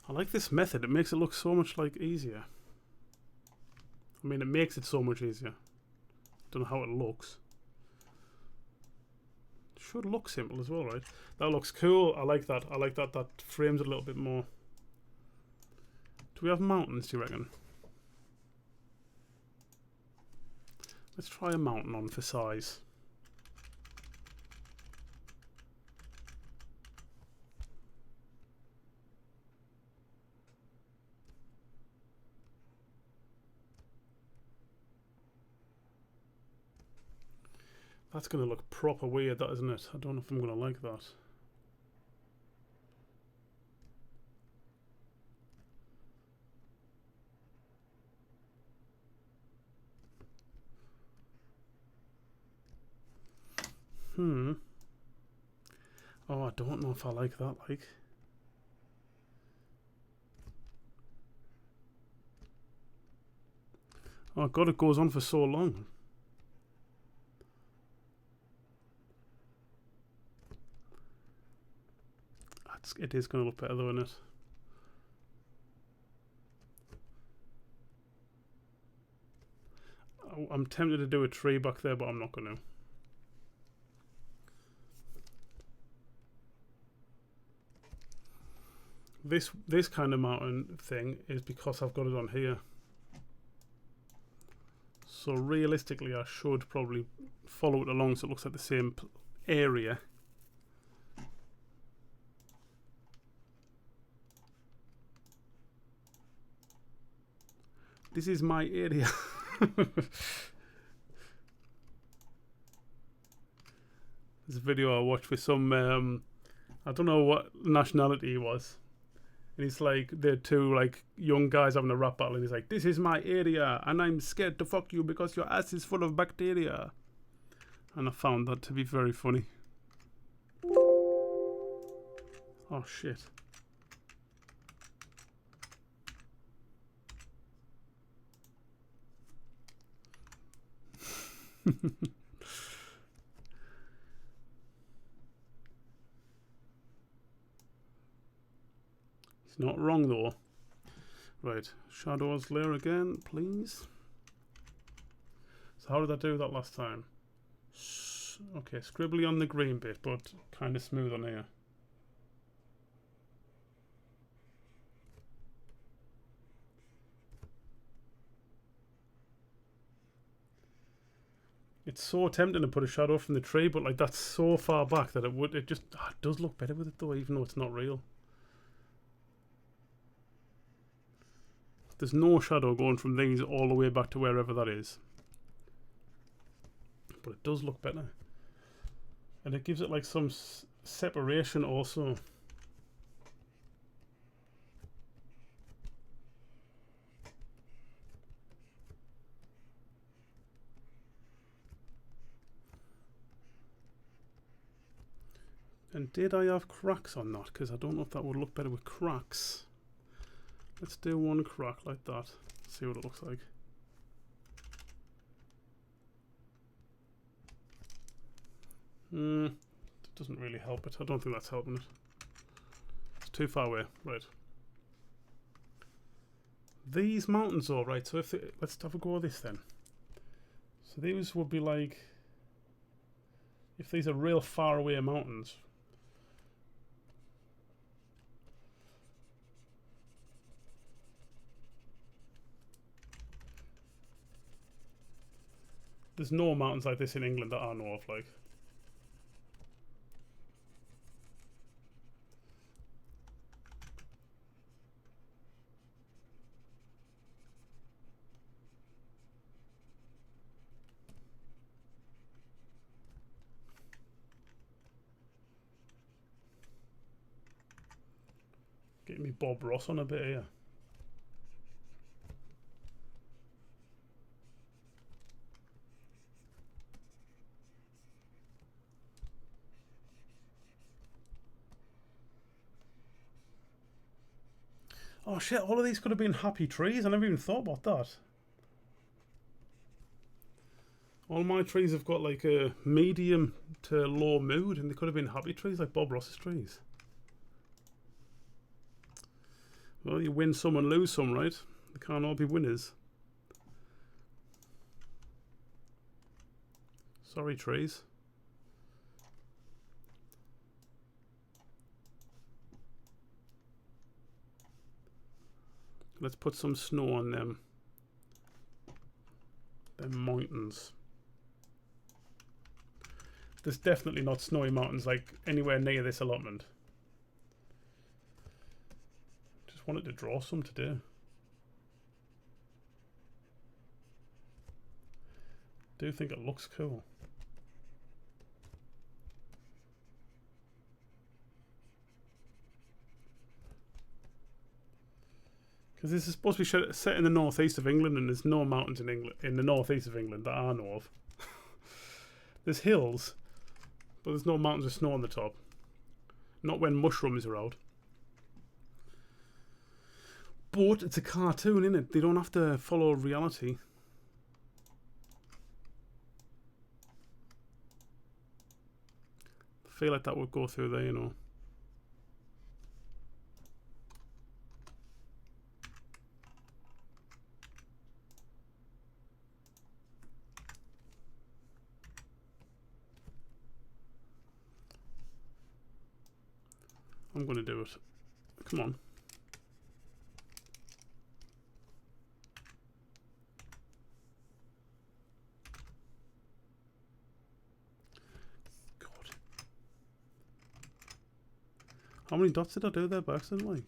Speaker 1: I like this method. It makes it look so much like easier. I mean, it makes it so much easier. Don't know how it looks. It should look simple as well, right? That looks cool. I like that. I like that. That frames it a little bit more. Do we have mountains, do you reckon? Let's try a mountain on for size. That's going to look proper weird, that, isn't it? I don't know if I'm going to like that. Oh, I don't know if I like that, like. Oh God, it goes on for so long. It is going to look better though, isn't it? I'm tempted to do a tree back there, but I'm not going to. This kind of mountain thing is because I've got it on here. So realistically, I should probably follow it along so it looks like the same area. This is my area. There's a video I watched with some, I don't know what nationality he was. And he's like, they're two like young guys having a rap battle, and he's like, "This is my area, and I'm scared to fuck you because your ass is full of bacteria." And I found that to be very funny. Oh shit. He's not wrong though. Right, shadows layer again, please. So how did I do that last time? Okay, scribbly on the green bit, but kind of smooth on here. It's so tempting to put a shadow from the tree, but like that's so far back that it just it does look better with it though, even though it's not real. There's no shadow going from these all the way back to wherever that is. But it does look better. And it gives it like some separation also. And did I have cracks on that? Because I don't know if that would look better with cracks. Let's do one crack like that. See what it looks like. It doesn't really help it. I don't think that's helping it. It's too far away. Right. These mountains, all right. So if let's have a go at this then. So these would be like, if these are real far away mountains. There's no mountains like this in England that I know of, like. Getting me Bob Ross on a bit here. Oh shit, all of these could have been happy trees. I never even thought about that. All my trees have got like a medium to low mood, and they could have been happy trees like Bob Ross's trees. Well, you win some and lose some, right? They can't all be winners. Sorry, trees. Let's put some snow on them. Them mountains. There's definitely not snowy mountains like anywhere near this allotment. Just wanted to draw some to do. Do think it looks cool. Because this is supposed to be set in the northeast of England, and there's no mountains in England in the northeast of England that I know of. There's hills, but there's no mountains with snow on the top. Not when mushrooms are out. But it's a cartoon, isn't it? They don't have to follow reality. I feel like that would go through there, you know. I'm going to do it. Come on. God. How many dots did I do there by accident, like?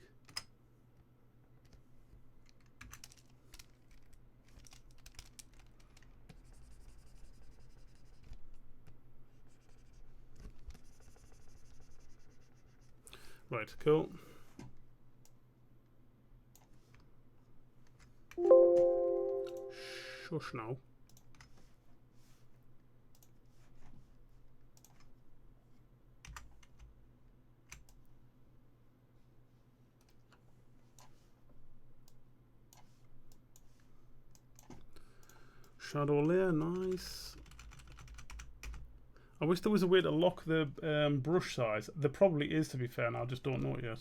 Speaker 1: Right, cool. Shush now. Shadow layer, nice. I wish there was a way to lock the brush size. There probably is, to be fair, and I just don't know it yet.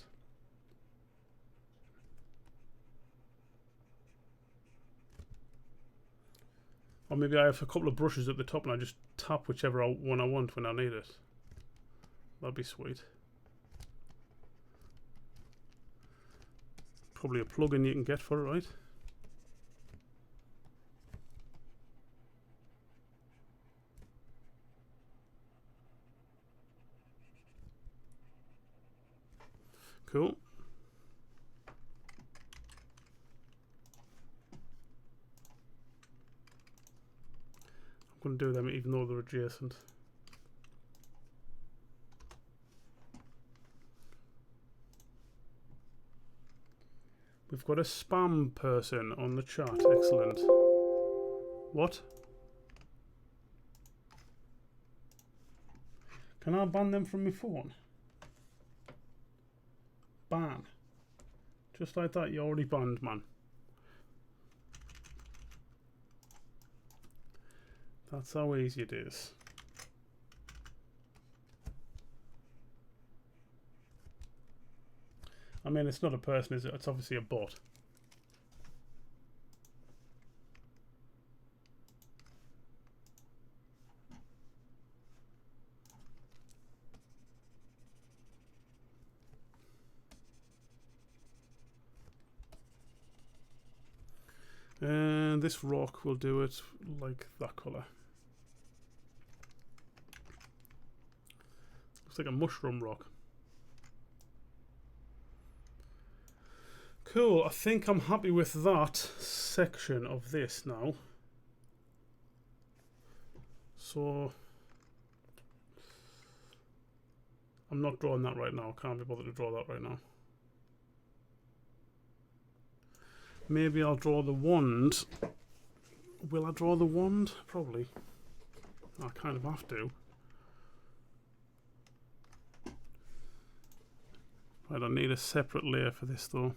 Speaker 1: Or maybe I have a couple of brushes at the top and I just tap whichever one I want when I need it. That'd be sweet. Probably a plugin you can get for it, right? Cool. I'm going to do them even though they're adjacent. We've got a spam person on the chat. Excellent. What? Can I ban them from my phone? Ban. Just like that, you're already banned, man. That's how easy it is. I mean, it's not a person, is it? It's obviously a bot. And this rock will do it like that colour. Looks like a mushroom rock. Cool, I think I'm happy with that section of this now. So I'm not drawing that right now. Can't be bothered to draw that right now. Maybe I'll draw the wand. Will I draw the wand? Probably. I kind of have to. Right, I need a separate layer for this though.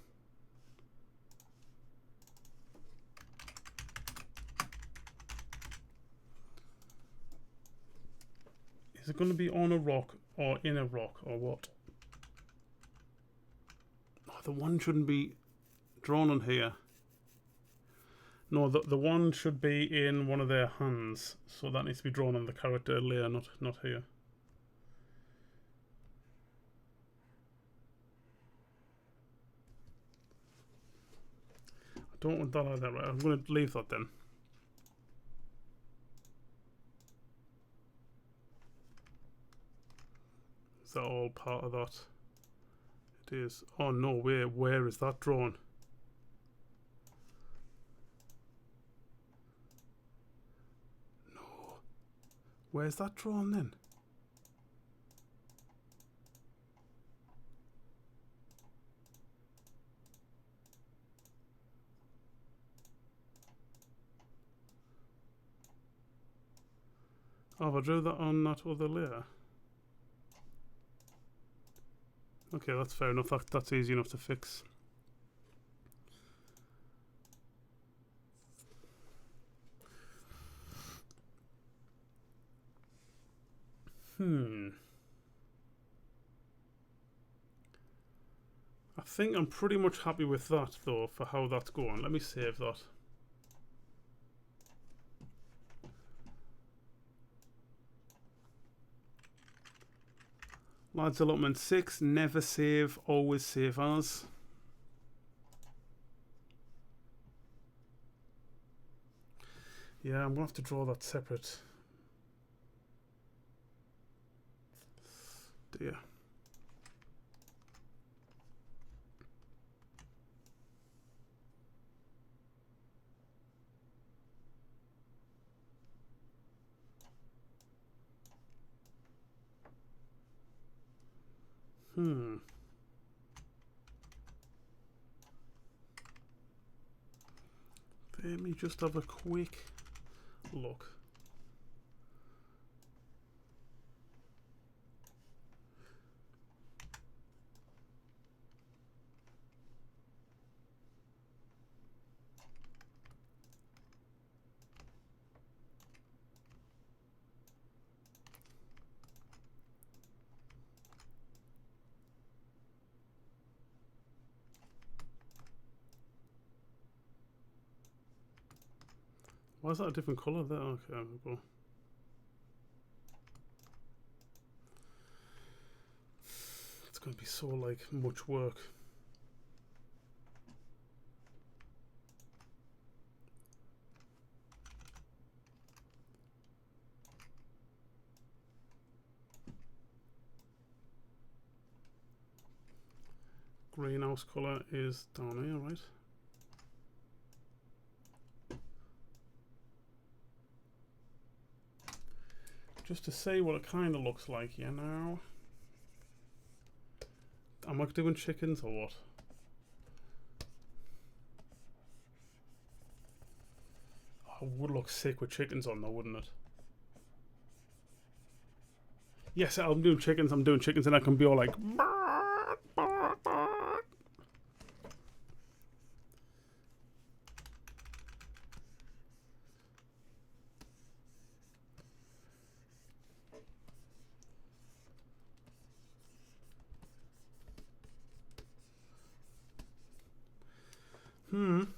Speaker 1: Is it going to be on a rock or in a rock or what? Oh, the one shouldn't be drawn on here. No, the one should be in one of their hands, so that needs to be drawn on the character layer, not here. I don't want that like that, right? I'm going to leave that then. Is that all part of that? It is. Oh no, where is that drawn? No. Where's that drawn then? Oh, I drew that on that other layer. Okay, that's fair enough. That's easy enough to fix. I think I'm pretty much happy with that though for how that's going. Let me save that. Lads, allotment 6, never save, always save as. Yeah, I'm going to have to draw that separate. Dear. Let me just have a quick look. Why is that a different colour there? Okay, we'll go. It's going to be so like much work. Greenhouse colour is down here, right? Just to see what it kind of looks like, you know. Am I doing chickens or what? Oh, it would look sick with chickens on though, wouldn't it? Yes, I'm doing chickens, and I can be all like...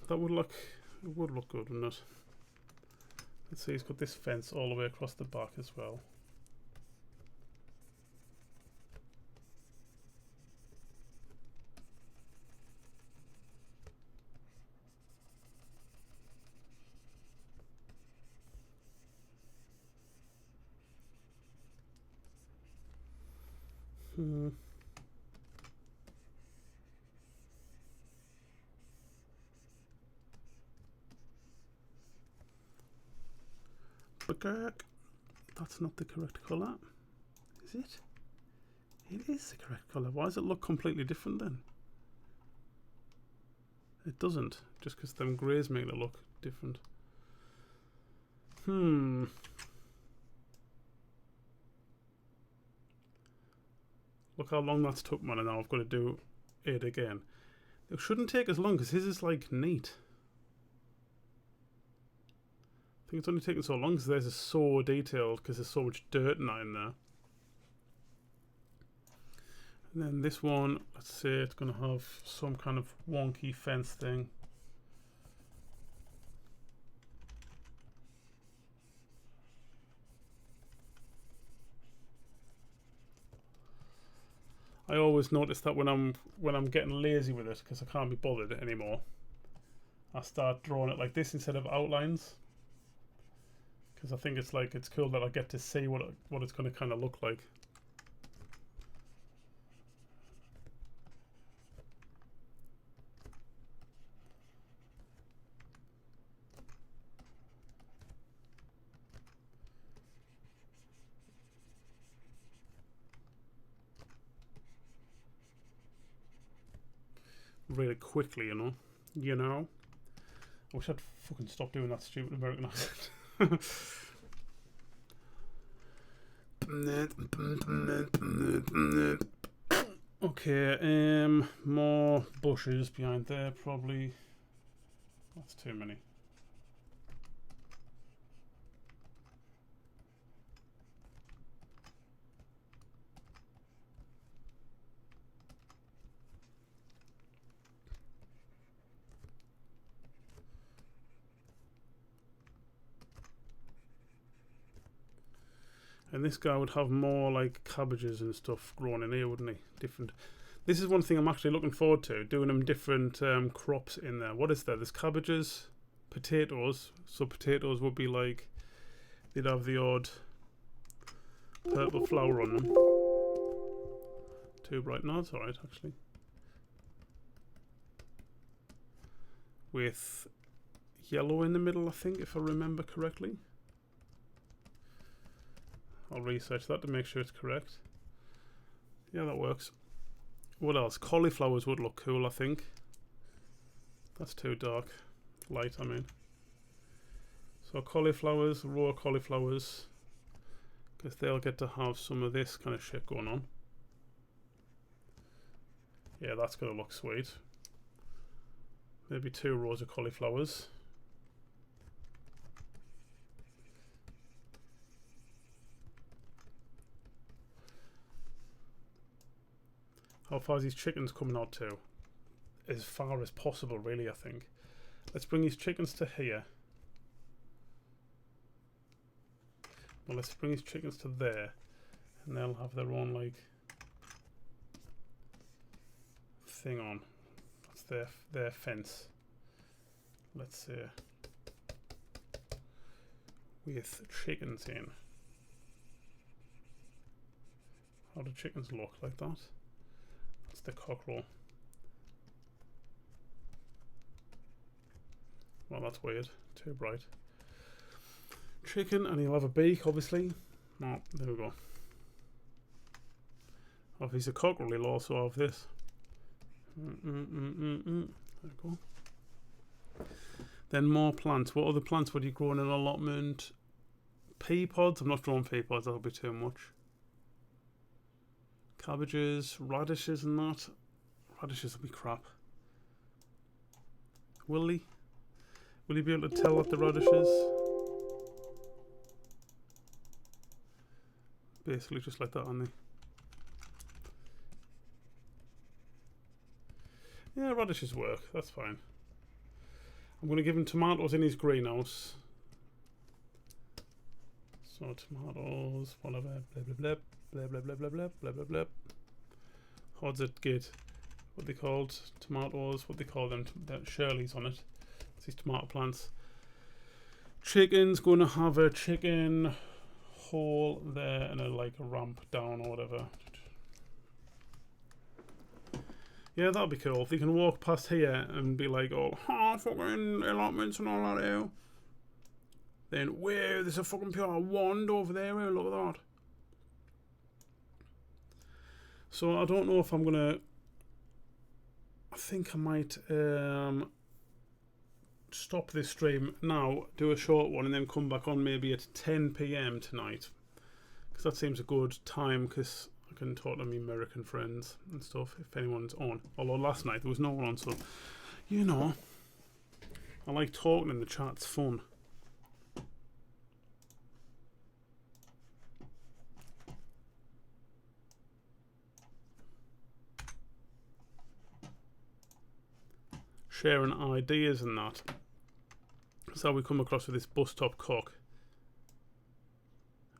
Speaker 1: that would look, it would look good, wouldn't it? Let's see, he's got this fence all the way across the back as well. That's not the correct colour, is it? It is the correct colour. Why does it look completely different then? It doesn't, just because them greys make it look different. Look how long that's took, man, and now I've got to do it again. It shouldn't take as long, because his is like neat. I think it's only taking so long because theirs is so detailed because there's so much dirt in there. And then this one, let's say it's going to have some kind of wonky fence thing. I always notice that when I'm getting lazy with it because I can't be bothered anymore, I start drawing it like this instead of outlines. Because I think it's cool that I get to see what it's going to kind of look like. Really quickly, you know. I wish I'd fucking stop doing that stupid American accent. Okay, more bushes behind there probably. That's too many. And this guy would have more like cabbages and stuff growing in here, wouldn't he? Different. This is one thing I'm actually looking forward to, doing them different crops in there. What is there? There's cabbages, potatoes. So potatoes would be like, they'd have the odd purple flower on them. Too bright. No, it's alright actually. With yellow in the middle, I think, if I remember correctly. I'll research that to make sure it's correct. Yeah, that works. What else? Cauliflowers would look cool, I think. That's too dark. Light, I mean. So cauliflowers, raw cauliflowers, because they'll get to have some of this kind of shit going on. Yeah, that's going to look sweet. Maybe 2 rows of cauliflowers. How far is these chickens coming out to? As far as possible, really, I think. Let's bring these chickens to here. Well, let's bring these chickens to there. And they'll have their own, like, thing on. That's their fence. Let's see. With chickens in. How do chickens look like that? That's the cockerel. Well, that's weird. Too bright. Chicken, and he'll have a beak, obviously. Oh, there we go. If he's a cockerel, he'll also have this. There we go. Then more plants. What other plants would you grow in an allotment? Pea pods? I'm not growing pea pods, that'll be too much. Cabbages, radishes and that. Radishes will be crap. Will he? Will he be able to tell what the radishes? Basically just like that, aren't they? Yeah, radishes work. That's fine. I'm going to give him tomatoes in his greenhouse. So tomatoes, whatever, blah blah blah, blah blah blah blah blah blah blah blah. How's it get? What they called? Tomatoes. What they call them? Shirley's on it. It's these tomato plants. Chicken's going to have a chicken hole there and a like a ramp down or whatever. Yeah, that'll be cool. If they can walk past here and be like, oh, fucking allotments and all that here. Then, whoa, there's a fucking pure wand over there. Look at that. So, I don't know if I'm going to... I think I might stop this stream now, do a short one, and then come back on maybe at 10 PM tonight. Because that seems a good time, because I can talk to my American friends and stuff, if anyone's on. Although last night there was no one on, so, you know, I like talking in the chat, it's fun. Sharing ideas and that. That's how we come across with this bus stop cock.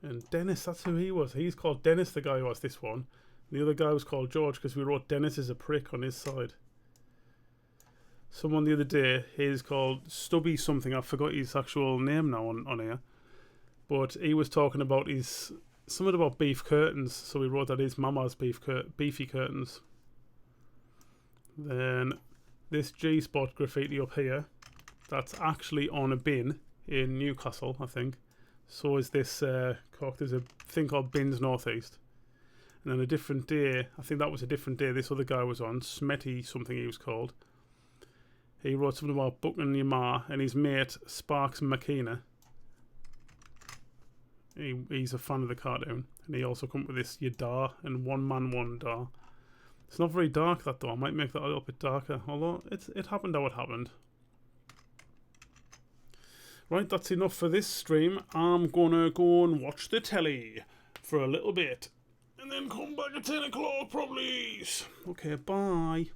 Speaker 1: And Dennis, that's who he was. He's called Dennis, the guy who was this one. The other guy was called George because we wrote Dennis as a prick on his side. Someone the other day, he's called Stubby something. I forgot his actual name now on here. But he was talking about something about beef curtains. So we wrote that his mama's beefy curtains. Then this G-spot graffiti up here. That's actually on a bin in Newcastle, I think. So is this cock. There's a thing called Bins Northeast. And then a different day, I think that was a different day this other guy was on, Smetty something he was called. He wrote something about booking your ma and his mate Sparks McKenna. He's a fan of the cartoon. And he also come up with this Yadar and One Man One Dar. It's not very dark that though, I might make that a little bit darker. Although it happened how it happened. Right, that's enough for this stream. I'm gonna go and watch the telly for a little bit. And then come back at 10 o'clock, probably. Okay, bye.